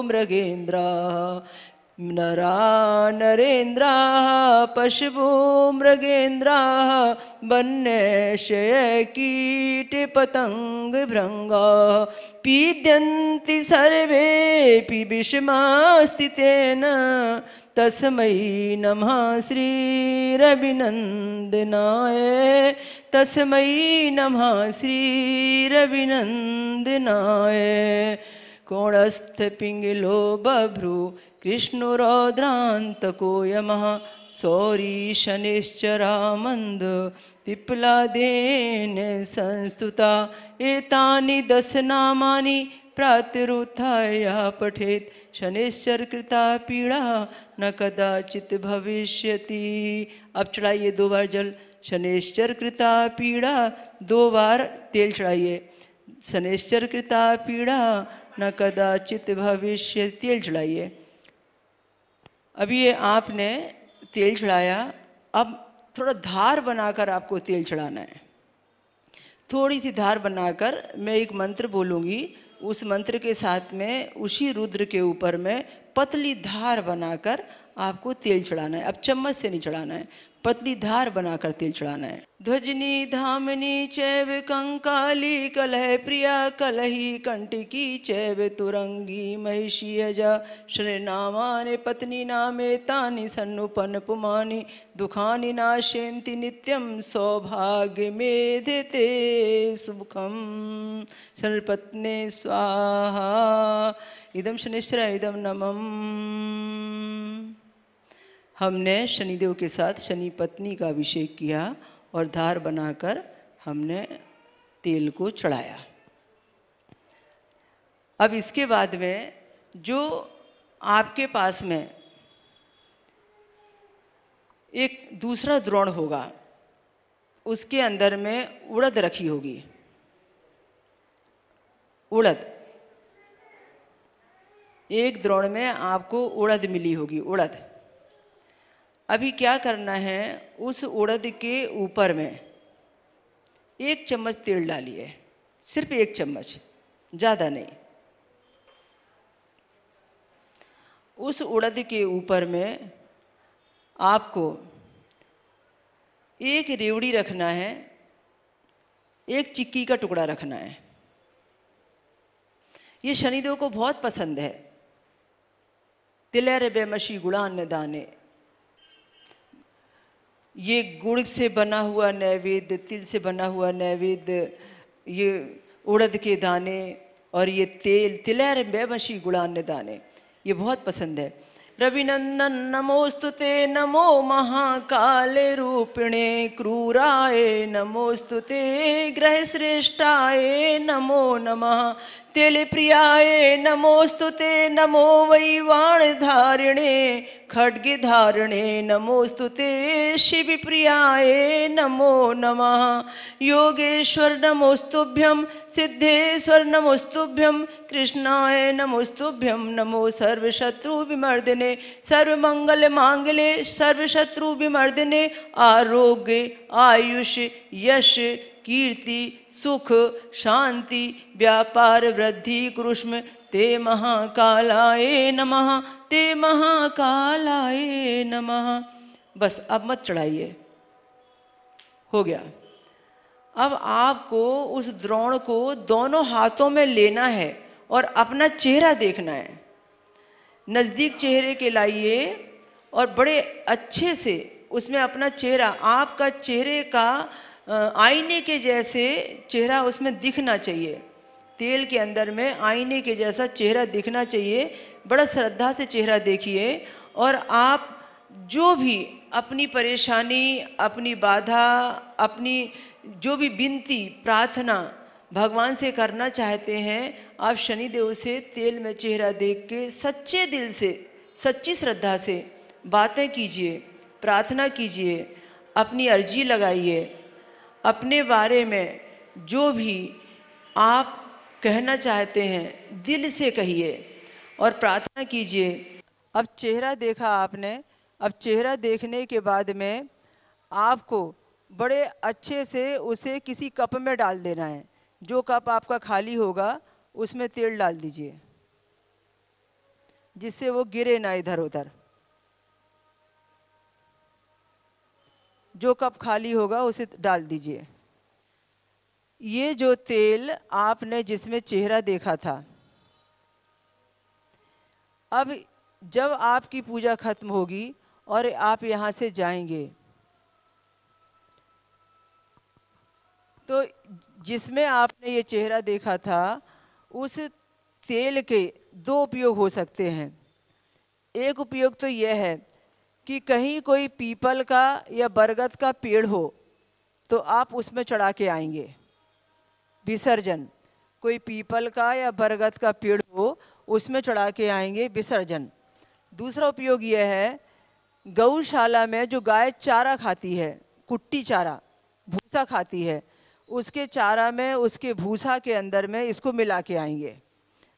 मृगेन्द्राः नरा नरेन्द्राः पशवो मृगेन्द्राः वन्यशयकीटपतङ्गभृङ्गाः पीड्यन्ति सर्वेऽपि विषमस्थितेन तस्मै नमः श्रीरविनन्दनाय तस्मै नमः श्रीरविनन्दनाय कोणस्थपिङ्गलो बभ्रू कृष्णरौद्रान्तको यमः सौरी शनिश्चरामन्द पिप्लादेन संस्तुता एतानि 10 नामानि प्रातरुत्थाय पठेत् शनिश्चर कृता पीड़ा न कदाचित भविष्यति। अब चढ़ाइए 2 बार जल। शनिश्चर कृता पीड़ा 2 बार तेल चढ़ाइए। शनिश्चर कृता पीड़ा न कदाचित भविष्य तेल चढ़ाइए। अभी ये आपने तेल चढ़ाया, अब थोड़ा धार बनाकर आपको तेल चढ़ाना है। थोड़ी सी धार बनाकर मैं एक मंत्र बोलूँगी, उस मंत्र के साथ में उसी रुद्र के ऊपर में पतली धार बनाकर आपको तेल चढ़ाना है। अब चम्मच से नहीं चढ़ाना है, पतली धार बनाकर तेल चढ़ाना है। ध्वजनी धामनी चैव कंकाली कलह प्रिया कलही कंटिकी चैव तुरंगी महिषी अजा श्रीनामाने पत्नी नामे तानि सन्नुपन पुमानि दुखानि नाशयन्ति नित्यं सौभाग्य मेधते सुखम शरणपत्ने स्वाहा इदम शनिश्चर इदम नमः। हमने शनिदेव के साथ शनि पत्नी का अभिषेक किया और धार बनाकर हमने तेल को चढ़ाया। अब इसके बाद में जो आपके पास में एक दूसरा द्रोण होगा, उसके अंदर में उड़द रखी होगी। उड़द एक द्रोण में आपको उड़द मिली होगी, उड़द। अभी क्या करना है, उस उड़द के ऊपर में 1 चम्मच तेल डालिए, सिर्फ 1 चम्मच, ज़्यादा नहीं। उस उड़द के ऊपर में आपको 1 रेवड़ी रखना है, 1 चिक्की का टुकड़ा रखना है। ये शनिदेव को बहुत पसंद है। तिलेर बेमशी गुड़ान दाने, ये गुड़ से बना हुआ नैवेद्य, तिल से बना हुआ नैवेद्य, ये उड़द के दाने और ये तेल, तिलेर बेमशी गुड़ान दाने, ये बहुत पसंद है। रविनंदन नमोस्तुते नमो महाकाल रूपिणे क्रूराय नमोस्तुते ग्रह श्रेष्ठाय नमो नमः तेल प्रियाय नमोस्तुते नमो वैवाण धारिणे खड्ग धारिणे नमोस्तुते शिव प्रियाय नमो नमः योगेश्वर नमोस्तुभ्यं सिद्धेश्वर नमोस्तुभ्यं कृष्णाय नमोस्तुभ्यं नमो सर्वशत्रु विमर्दने सर्वमंगल मांगले सर्वशत्रु विमर्दने आरोग्य आयुष यश कीर्ति सुख शांति व्यापार वृद्धि कुरुष्म ते महाकालाय नमः ते महाकालाय नमः। बस अब मत चढ़ाइए, हो गया। अब आपको उस द्रोण को दोनों हाथों में लेना है और अपना चेहरा देखना है। नज़दीक चेहरे के लाइए और बड़े अच्छे से उसमें अपना चेहरा, आपका चेहरे का आईने के जैसे चेहरा उसमें दिखना चाहिए। तेल के अंदर में आईने के जैसा चेहरा दिखना चाहिए। बड़ा श्रद्धा से चेहरा देखिए और आप जो भी अपनी परेशानी, अपनी बाधा, अपनी जो भी विनती प्रार्थना भगवान से करना चाहते हैं, आप शनिदेव से तेल में चेहरा देख के सच्चे दिल से, सच्ची श्रद्धा से बातें कीजिए, प्रार्थना कीजिए, अपनी अर्जी लगाइए, अपने बारे में जो भी आप कहना चाहते हैं दिल से कहिए और प्रार्थना कीजिए। अब चेहरा देखा आपने, अब चेहरा देखने के बाद में आपको बड़े अच्छे से उसे किसी कप में डाल देना है। जो कप आपका खाली होगा उसमें तेल डाल दीजिए, जिससे वो गिरे ना इधर उधर। जो कप खाली होगा उसे डाल दीजिए। ये जो तेल आपने जिसमें चेहरा देखा था, अब जब आपकी पूजा खत्म होगी और आप यहाँ से जाएंगे तो जिसमें आपने ये चेहरा देखा था उस तेल के दो उपयोग हो सकते हैं। एक उपयोग तो यह है कि कहीं कोई पीपल का या बरगद का पेड़ हो तो आप उसमें चढ़ा के आएंगे विसर्जन। कोई पीपल का या बरगद का पेड़ हो उसमें चढ़ा के आएंगे विसर्जन। दूसरा उपयोग यह है, गौशाला में जो गाय चारा खाती है, कुट्टी चारा, भूसा खाती है, उसके चारा में, उसके भूसा के अंदर में इसको मिला के आएंगे।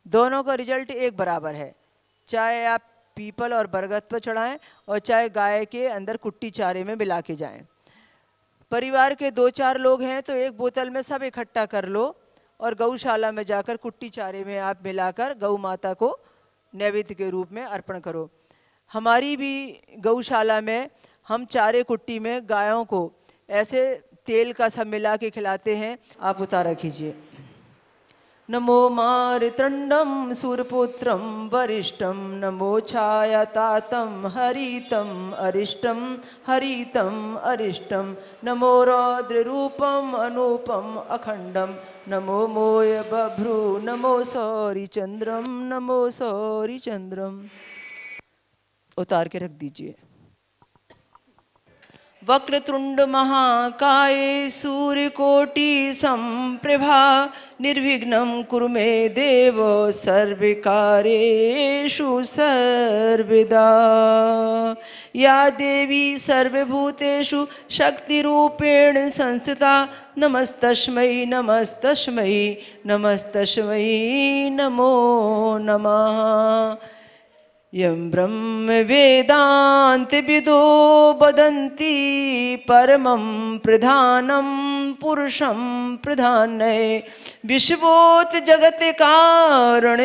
दोनों का रिजल्ट एक बराबर है, चाहे आप पीपल और बरगद पर चढ़ाएं और चाहे गाय के अंदर कुट्टी चारे में मिला के जाएं। परिवार के 2-4 लोग हैं तो एक बोतल में सब इकट्ठा कर लो और गौशाला में जाकर कुट्टी चारे में आप मिलाकर गौ माता को नैवेद्य के रूप में अर्पण करो। हमारी भी गौशाला में हम चारे कुट्टी में गायों को ऐसे तेल का सब मिला के खिलाते हैं। आप उतारा कीजिए। नमो मारितंडम सूरपुत्रम वरिष्ठम, नमो छायातातम हरितम अरिष्टम, हरितम अरिष्टम, नमो रौद्र रूपम अनूपम अखंडम, नमो मोय बभ्रू, नमो सौरी चंद्रम, नमो सौरी चंद्रम। उतार के रख दीजिए। वक्रतुंड महाकाय सूर्यकोटि संप्रभा, निर्विघ्नं कुरु मे देव सर्वकार्येषु सर्वदा। या देवी सर्वभूतेषु शक्तिरूपेण संस्थिता, नमस्तस्मै नमस्तस्मै नमस्तस्मै नमो नमः। यं ब्रह्म वेदान्त विदो वदन्ति, परमं प्रधानं पुरुषं प्रधानये, विश्वोत जगत कारणभीश्वरम्भा,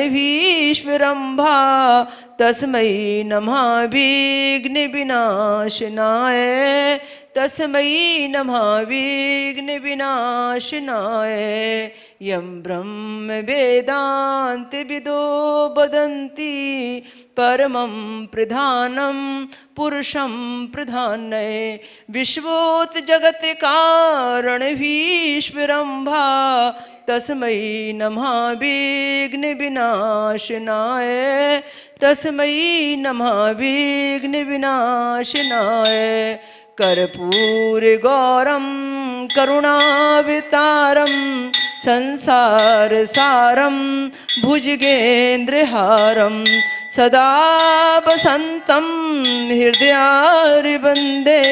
तस्मै नमः विघ्न विनाशनाय, तस्मै नमः विघ्न विनाशनाय। यं ब्रह्म वेदान्त विदो वदन्ति, परमं प्रधानं पुरुषं प्रधानये, विश्वोत जगत कारणभीश्वरम्भा, तस्मै नमः विघ्न विनाशनाय, तस्मै नमः विघ्न विनाशनाय। कर्पूर गौरम करुणावतारम, संसार सारम भुजगेन्द्रहारम, सदा वसंतं हृदयारविन्दे,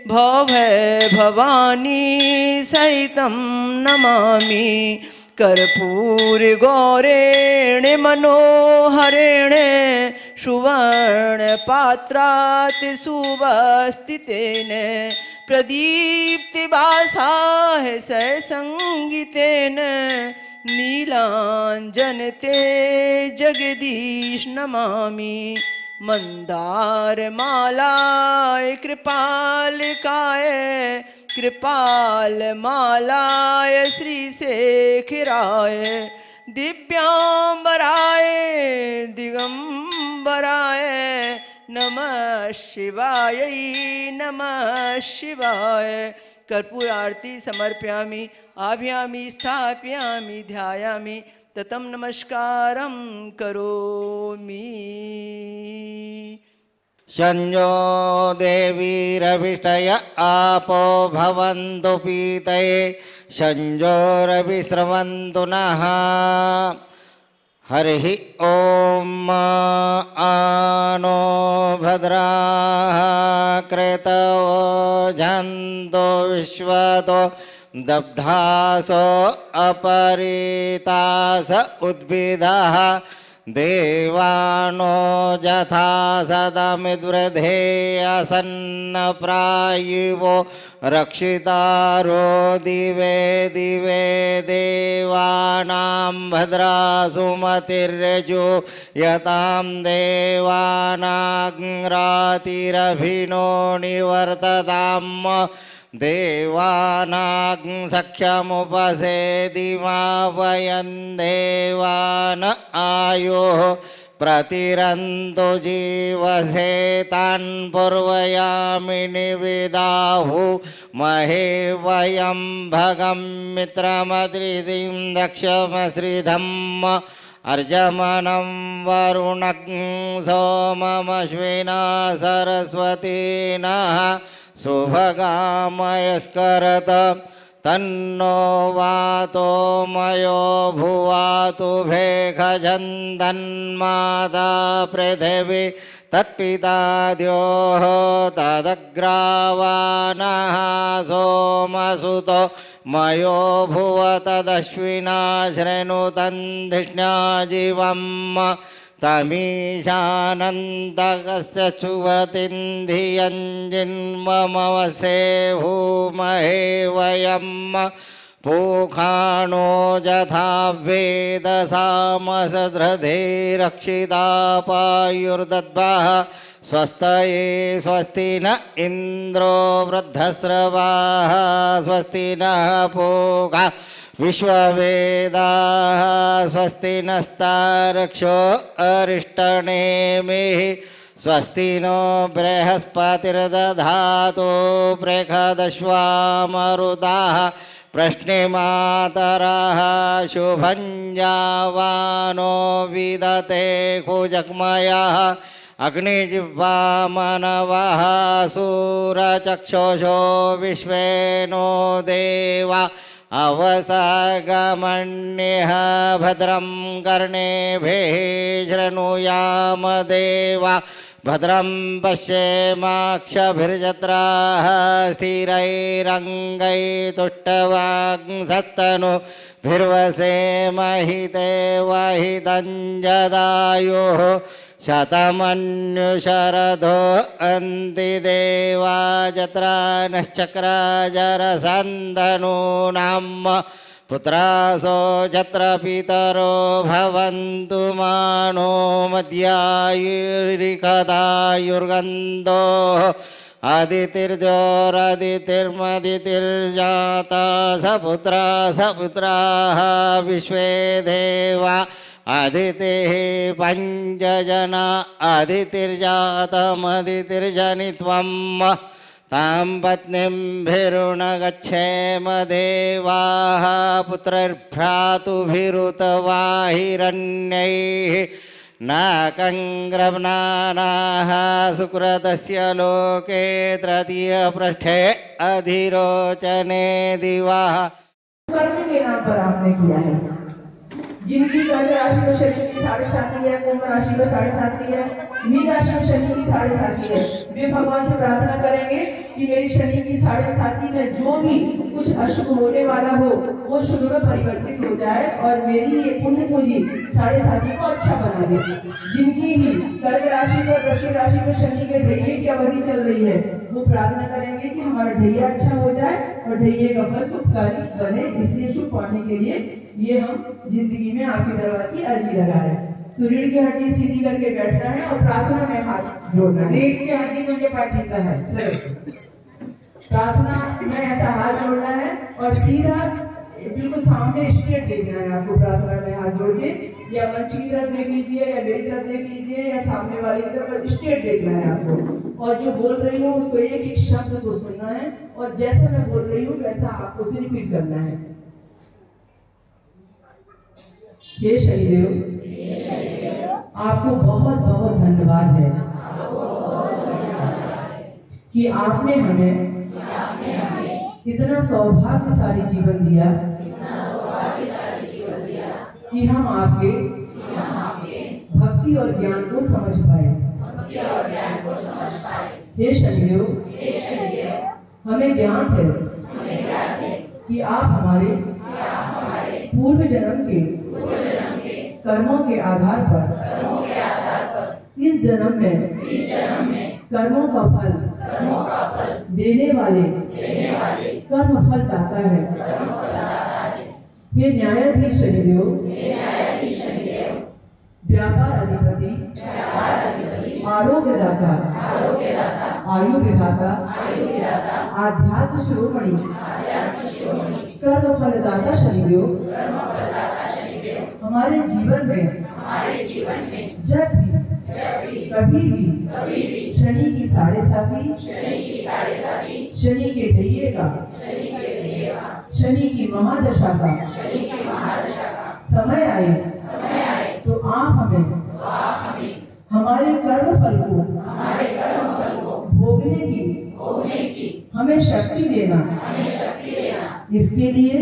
भवभय भवानी सहितं नमामि। कर्पूर गौरेण मनोहरेण, सुवर्ण पात्रात् सुवस्थितेन, प्रदीप्ति वासाः ससंगितेन, नीलांजनते जगदीश नमामि। मंदार मालाय कृपालकाय, कृपाल मालाय श्रीशेखराय, दिव्यांबराय दिगंबराय, नमः शिवाय नमः शिवाय। कर्पूर आरती समर्पयामि, आभ्यामि स्थापयामि, ध्यायामि, ततं नमस्कारं करोमि। संजो देवीरभिष्टय आपो भवन्तु पीतये संजोरभिस्रवन्तु नः। हरिः ॐ आनो भद्राः कृतवो जन्तु विश्वतो दब्धासो अपरितास उद्भिदः देवानो यथा सदमिद्वृधे असन्नप्रायुवो रक्षितारो दिवे दिवे देवानां भद्रासुमतिर्यजो यतां देवानाग्रातिरभिनो निवर्तताम् देवानां सख्यमुपसेदिमा वयं देवान आयुः प्रतिरन्तु जीवसे तान् पूर्वयामि निविदाहु महे वयं भगं मित्रमद्रिदिं दक्षमश्रिधम् अर्जमनं वरुणं सोममश्विना सरस्वतीनः शुभगामयस्करत तन्नो वातो मयो भुवातु भेखजन्तन्माता पृथिवी तत्पिता द्योः तदग्रावानः सोमसुतो मयो भुव तदश्विना शृणुतन्धिष्ण्या जीवम् तमीशानन्तकस्य चुवतिन्धियं जिन्ममवसे भूमहे वयं पूखाणो यथा वेदसामसदृधे रक्षितापायुर्दद्भः स्वस्तये स्वस्ति न इन्द्रो वृद्धस्रवाः स्वस्ति नः पूषा विश्ववेदाः स्वस्ति नस्तार्क्ष्यो अरिष्टनेमिः स्वस्ति नो बृहस्पतिर्दधातु बृहदश्वामरुताः प्रश्निमातरः शुभं जावानो विदते कुजग्मयः अग्निजिह्वामनवः सूरचक्षुषो विश्वेनो देवा अवसागमन्यः भद्रं कर्णेभिः शृणुयाम देवा भद्रं पश्येमाक्षभिर्जत्राः स्थिरैरङ्गैस्तुष्टवाग्सत्तनुभिर्वसेमहिते वहितं जदायुः शतमन्युशरदो अन्ति देवा जत्रा नश्चक्राजरसन्दनूनां पुत्रासो जत्र पितरो भवन्तु मानो मध्यायुर्कदायुर्गन्धो अदितिर्जोरदितिर्मदितिर्जाता सपुत्राः विश्वे देवा अदितिः पञ्चजना अदितिर्जातमदितिर्जनित्वं तां पत्नीं भिरुणगच्छेम देवाः पुत्रर्भ्रातुभिरुतवाहिरण्यैः नाकङ्ग्रह्णानाः सुकृतस्य लोके तृतीयपृष्ठे अधिरोचने दिवः। कर्म के नाम पर आपने किया है। जिनकी कर्क राशि में शनि की 7.5 है, कुंभ राशि में 7.5 है, मीन राशि में शनि की 7.5 है, वे भगवान से प्रार्थना करेंगे कि मेरी शनि की 7.5 में जो भी कुछ अशुभ होने वाला हो वो शुभ में परिवर्तित हो जाए और मेरी ये पुण्य पूंजी 7.5 को अच्छा बना दे। जिनकी भी कर्क राशि पर वृश्चिक राशि में शनि के ढैये की अवधि चल रही है वो प्रार्थना करेंगे कि हमारा ढैया अच्छा हो जाए और ढैये का फल सुखकारी बने। इसलिए शुभ पाने के लिए ये हम जिंदगी में आपके दरबार की अर्जी लगा रहे हैं। तो रीढ़ की हड्डी सीधी करके बैठना है और प्रार्थना में हाथ जोड़ना है। रीढ़ की हड्डी म्हणजे पाठीचा हात सर। प्रार्थना में ऐसा हाथ जोड़ना है और सीधा बिल्कुल सामने स्ट्रेट देखना है आपको। प्रार्थना में हाथ जोड़ के या मंच की तरफ देख लीजिए या मेरी तरफ देख लीजिए या सामने वाले की तरफ स्ट्रेट देखना है आपको। और जो बोल रही हूँ उसको एक एक शब्द को सुनना है और जैसा मैं बोल रही हूँ वैसा आपको उसे रिपीट करना है। हे शनिदेव, आपको बहुत बहुत धन्यवाद है कि आपने हमें इतना सौभाग्यशाली जीवन दिया कि हम आपके भक्ति और ज्ञान को समझ पाए। हे शनिदेव, हमें ज्ञात है कि आप हमारे पूर्व जन्म के कर्मों के आधार पर इस जन्म में कर्मों का फल देने वाले कर्म फल दाता है। हे न्यायाधीश शनिदेव, व्यापार अधिपति, आरोग्यदाता, आयु विधाता, आध्यात्म शिरोमणि, कर्म फलदाता शनिदेव, हमारे जीवन में जब भी कभी भी शनि की साढ़े साथी, शनि के ढैये का, शनि की महादशा का समय आए तो आप हमें हमारे कर्म फल को भोगने की हमें शक्ति देना। इसके लिए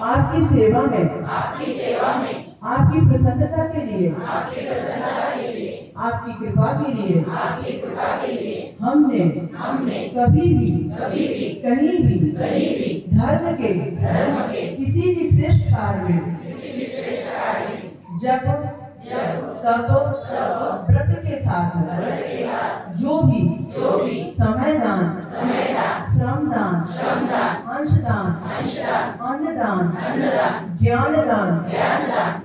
आपकी सेवा में आपकी प्रसन्नता के लिए, आपकी कृपा के लिए हमने कभी भी कहीं भी धर्म के किसी भी श्रेष्ठ कार्य में जप तप व्रत के साथ जो भी समय दान, श्रम दान, अंश दान, अन्न दान, ज्ञान दान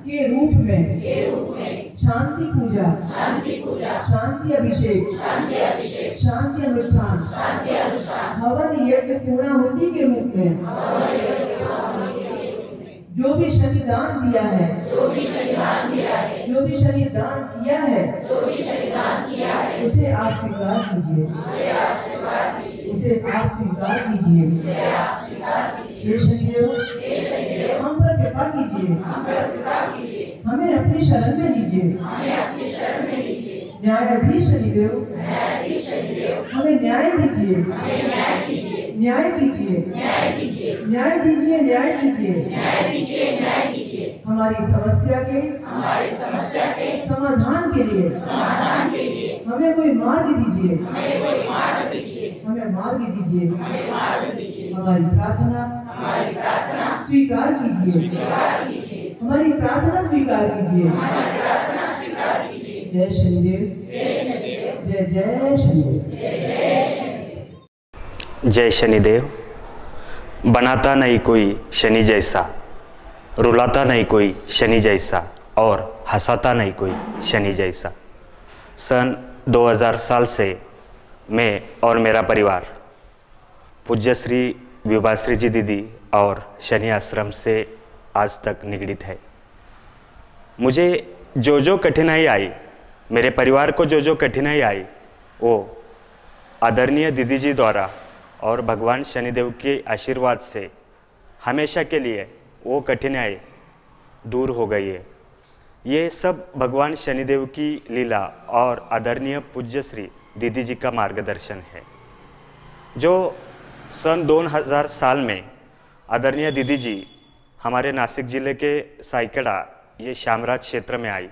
के रूप में शांति पूजा, शांति अभिषेक, शांति अनुष्ठान, हवन यज्ञ पूर्णाहुति के रूप में जो भी शनि दान दिया है, जो भी शनि दान किया है, उसे आप स्वीकार कीजिए, उसे आप स्वीकार कीजिए। हे शनिदेव, हम पर कृपा कीजिए, हमें अपनी शरण में लीजिए। न्यायाधीश शनिदेव, हमें न्याय दीजिए, न्याय कीजिए, न्याय दीजिए, न्याय कीजिए। हमारी समस्या के समाधान के लिए हमें कोई मार्ग दीजिए, हमें मार्ग दीजिए। हमारी प्रार्थना स्वीकार कीजिए, हमारी प्रार्थना स्वीकार कीजिए। जय शनिदेव, जय जय शनिदेव। जय शनिदेव। बनाता नहीं कोई शनि जैसा, रुलाता नहीं कोई शनि जैसा, और हंसाता नहीं कोई शनि जैसा। सन 2000 साल से मैं और मेरा परिवार पूज्य श्री विभाश्री जी दीदी और शनि आश्रम से आज तक निगडित है। मुझे जो कठिनाई आई, मेरे परिवार को जो कठिनाई आई, वो आदरणीय दीदी जी द्वारा और भगवान शनिदेव के आशीर्वाद से हमेशा के लिए वो कठिनाई दूर हो गई है। ये सब भगवान शनिदेव की लीला और आदरणीय पूज्य श्री दीदी जी का मार्गदर्शन है। जो सन 2000 साल में आदरणीय दीदी जी हमारे नासिक जिले के साइकड़ा ये शामराज क्षेत्र में आई,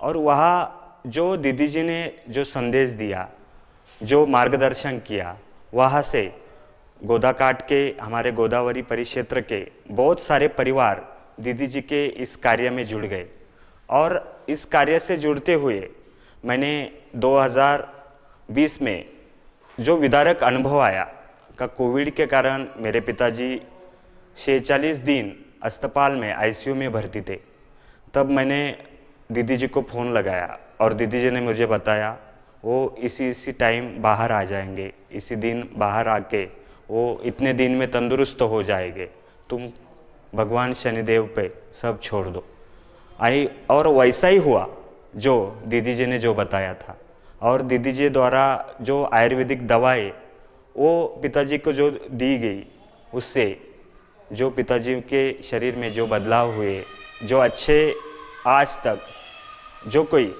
और वहाँ जो दीदी जी ने जो संदेश दिया, जो मार्गदर्शन किया, वहाँ से गोदाकाट के हमारे गोदावरी परिक्षेत्र के बहुत सारे परिवार दीदी जी के इस कार्य में जुड़ गए। और इस कार्य से जुड़ते हुए मैंने 2020 में जो विदारक अनुभव आया का कोविड के कारण मेरे पिताजी 46 दिन अस्पताल में आईसीयू में भर्ती थे। तब मैंने दीदी जी को फ़ोन लगाया और दीदी जी ने मुझे बताया वो इसी टाइम बाहर आ जाएंगे, इसी दिन बाहर आके वो इतने दिन में तंदुरुस्त हो जाएंगे, तुम भगवान शनिदेव पे सब छोड़ दो। और वैसा ही हुआ जो दीदी जी ने जो बताया था। और दीदी जी द्वारा जो आयुर्वेदिक दवाएं वो पिताजी को जो दी गई, उससे जो पिताजी के शरीर में जो बदलाव हुए, जो अच्छे आज तक जो कोई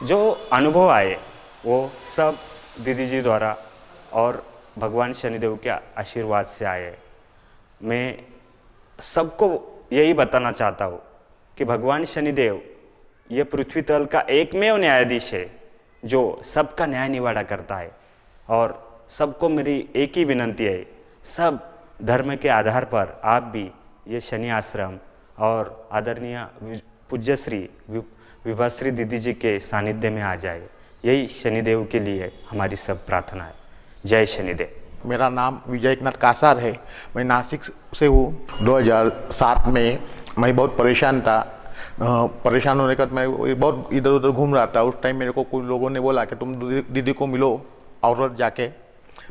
जो अनुभव आए, वो सब दीदी जी द्वारा और भगवान शनिदेव के आशीर्वाद से आए। मैं सबको यही बताना चाहता हूँ कि भगवान शनिदेव ये पृथ्वी तल का एकमेव न्यायाधीश है जो सबका न्याय निवाड़ा करता है। और सबको मेरी एक ही विनंती है, सब धर्म के आधार पर आप भी ये शनि आश्रम और आदरणीय पूज्यश्री विभाश्री दीदी जी के सानिध्य में आ जाए। यही शनिदेव के लिए हमारी सब प्रार्थना है। जय शनिदेव। मेरा नाम विजय नाथ कासार है। मैं नासिक से हूँ। 2007 में मैं बहुत परेशान था। परेशान होने का मैं बहुत इधर उधर घूम रहा था। उस टाइम मेरे को कुछ लोगों ने बोला कि तुम दीदी को मिलो औरत जाके।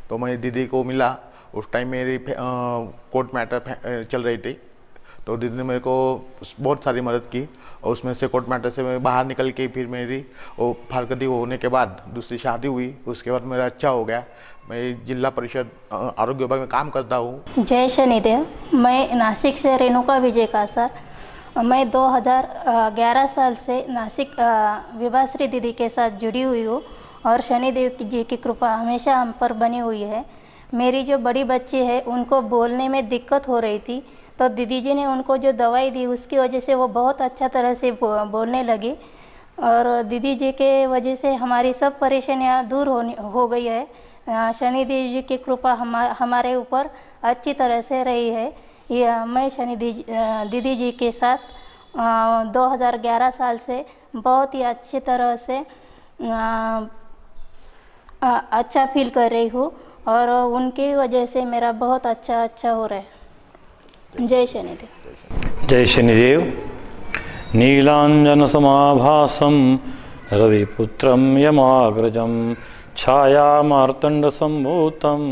तो मैं दीदी को मिला। उस टाइम मेरी कोर्ट मैटर चल रही थी, तो दीदी ने मेरे को बहुत सारी मदद की। और उसमें से कोर्ट मैटर से मैं बाहर निकल के फिर मेरी वो फारकती होने के बाद दूसरी शादी हुई। उसके बाद मेरा अच्छा हो गया। मैं जिला परिषद आरोग्य विभाग में काम करता हूँ। जय शनिदेव। मैं नासिक से रेणुका विजय कासार। मैं 2011 साल से नासिक विभाश्री दीदी के साथ जुड़ी हुई हूँ और शनिदेव जी की कृपा हमेशा हम पर बनी हुई है। मेरी जो बड़ी बच्ची है उनको बोलने में दिक्कत हो रही थी, तो दीदी जी ने उनको जो दवाई दी उसकी वजह से वो बहुत अच्छा तरह से बोलने लगी। और दीदी जी के वजह से हमारी सब परेशानियाँ दूर हो गई है। शनिदेव जी की कृपा हमारे ऊपर अच्छी तरह से रही है। ये मैं दीदी जी के साथ 2011 साल से बहुत ही अच्छी तरह से अच्छा फील कर रही हूँ और उनकी वजह से मेरा बहुत अच्छा हो रहा है। जय शनिदेव। जय शनिदेव। नीलांजन समाभासम रविपुत्रम यमाग्रजम छाया मार्तंड संभूतम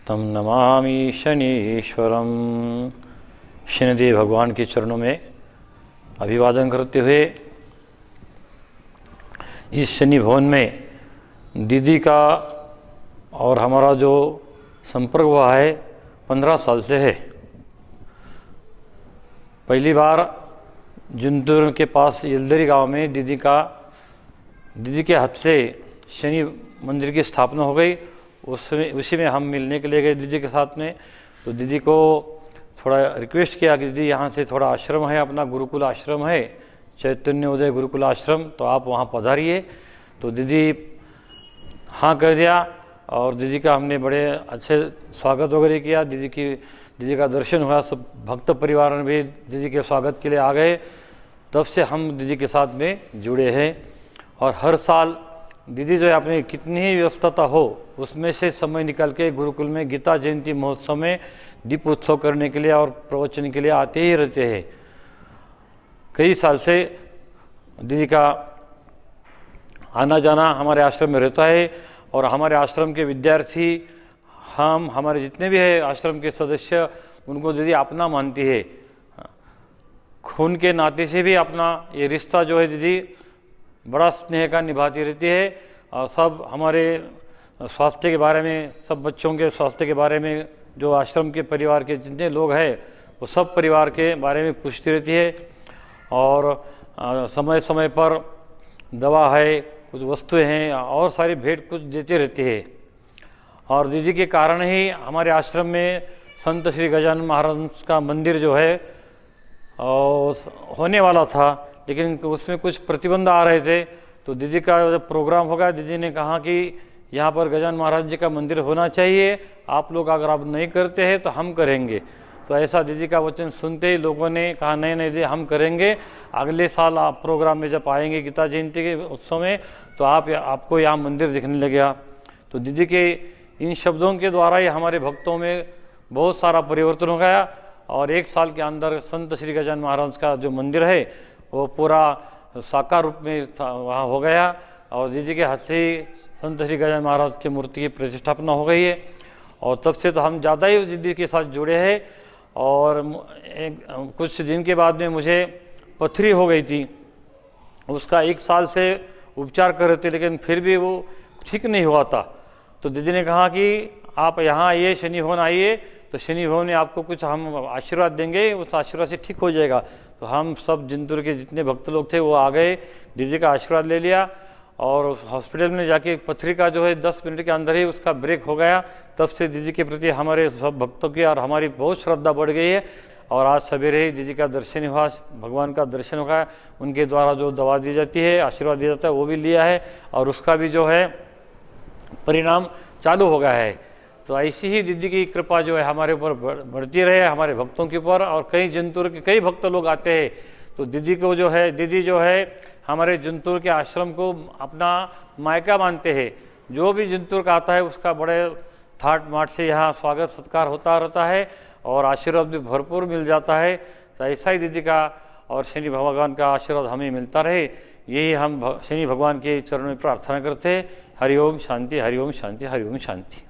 तम नमामि शनीश्वरम। शनिदेव भगवान के चरणों में अभिवादन करते हुए इस शनि भवन में दीदी का और हमारा जो संपर्क हुआ है 15 साल से है। पहली बार जिंदूर के पास यलदरी गांव में दीदी के हाथ से शनि मंदिर की स्थापना हो गई। उसी में हम मिलने के लिए गए दीदी के साथ में। तो दीदी को थोड़ा रिक्वेस्ट किया कि दीदी यहाँ से थोड़ा आश्रम है, अपना गुरुकुल आश्रम है, चैतन्य उदय गुरुकुल आश्रम, तो आप वहाँ पधारिए। तो दीदी हाँ कर दिया और दीदी का हमने बड़े अच्छे स्वागत वगैरह किया। दीदी का दर्शन हुआ। सब भक्त परिवार में भी दीदी के स्वागत के लिए आ गए। तब से हम दीदी के साथ में जुड़े हैं और हर साल दीदी जो है अपनी कितनी ही व्यस्तता हो उसमें से समय निकाल के गुरुकुल में गीता जयंती महोत्सव में दीप उत्सव करने के लिए और प्रवचन के लिए आते ही रहते हैं। कई साल से दीदी का आना जाना हमारे आश्रम में रहता है और हमारे आश्रम के विद्यार्थी हमारे जितने भी है आश्रम के सदस्य उनको दीदी अपना मानती है। खून के नाते से भी अपना ये रिश्ता जो है दीदी बड़ा स्नेह का निभाती रहती है। और सब हमारे स्वास्थ्य के बारे में, सब बच्चों के स्वास्थ्य के बारे में, जो आश्रम के परिवार के जितने लोग हैं वो सब परिवार के बारे में पूछती रहती है। और समय समय पर दवा है, कुछ वस्तुएं हैं और सारी भेंट कुछ देती रहती है। और दीदी के कारण ही हमारे आश्रम में संत श्री गजानन महाराज का मंदिर जो है होने वाला था, लेकिन उसमें कुछ प्रतिबंध आ रहे थे। तो दीदी का जब प्रोग्राम होगा, दीदी ने कहा कि यहाँ पर गजानन महाराज जी का मंदिर होना चाहिए, आप लोग अगर आप नहीं करते हैं तो हम करेंगे। तो ऐसा दीदी का वचन सुनते ही लोगों ने कहा नहीं नहीं जी हम करेंगे। अगले साल आप प्रोग्राम में जब आएंगे गीता जयंती के उत्सव में तो आपको यहाँ मंदिर दिखने लगेगा। तो दीदी के इन शब्दों के द्वारा ही हमारे भक्तों में बहुत सारा परिवर्तन हो गया और एक साल के अंदर संत श्री गजानन महाराज का जो मंदिर है वो पूरा साकार रूप में वहाँ हो गया और दीदी के हाथ से ही संत श्री गजानन महाराज की मूर्ति की प्रतिष्ठापना हो गई है। और तब से तो हम ज़्यादा ही दीदी के साथ जुड़े हैं। और कुछ दिन के बाद में मुझे पथरी हो गई थी, उसका 1 साल से उपचार कर रहे थे लेकिन फिर भी वो ठीक नहीं हुआ था। तो दीदी ने कहा कि आप यहाँ आइए, शनि भवन आइए, तो शनि भवन में आपको कुछ हम आशीर्वाद देंगे, उस आशीर्वाद से ठीक हो जाएगा। तो हम सब जिंदूर के जितने भक्त लोग थे वो आ गए, दीदी का आशीर्वाद ले लिया और उस हॉस्पिटल में जाके पथरी का जो है 10 मिनट के अंदर ही उसका ब्रेक हो गया। तब से दीदी के प्रति हमारे सब भक्तों की और हमारी बहुत श्रद्धा बढ़ गई है। और आज सवेरे ही दीदी का दर्शन हुआ, भगवान का दर्शन हुआ, उनके द्वारा जो दवा दी जाती है, आशीर्वाद दिया जाता है, वो भी लिया है और उसका भी जो है परिणाम चालू हो गया है। तो ऐसी ही दीदी की कृपा जो है हमारे ऊपर बढ़ती रहे, हमारे भक्तों के ऊपर। और कई जंतुर के कई भक्त लोग आते हैं, तो दीदी को जो है, दीदी जो है हमारे जंतुर के आश्रम को अपना मायका मानते हैं। जो भी जंतुर का आता है उसका बड़े ठाट माट से यहाँ स्वागत सत्कार होता रहता है और आशीर्वाद भी भरपूर मिल जाता है। तो ऐसा ही दीदी का और शनि भगवान का आशीर्वाद हमें मिलता रहे, यही हम शनि भगवान के चरणों में प्रार्थना करते हैं। हरिओम शांति, हरिओम शांति, हरिओम शांति।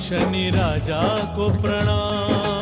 शनि राजा को प्रणाम।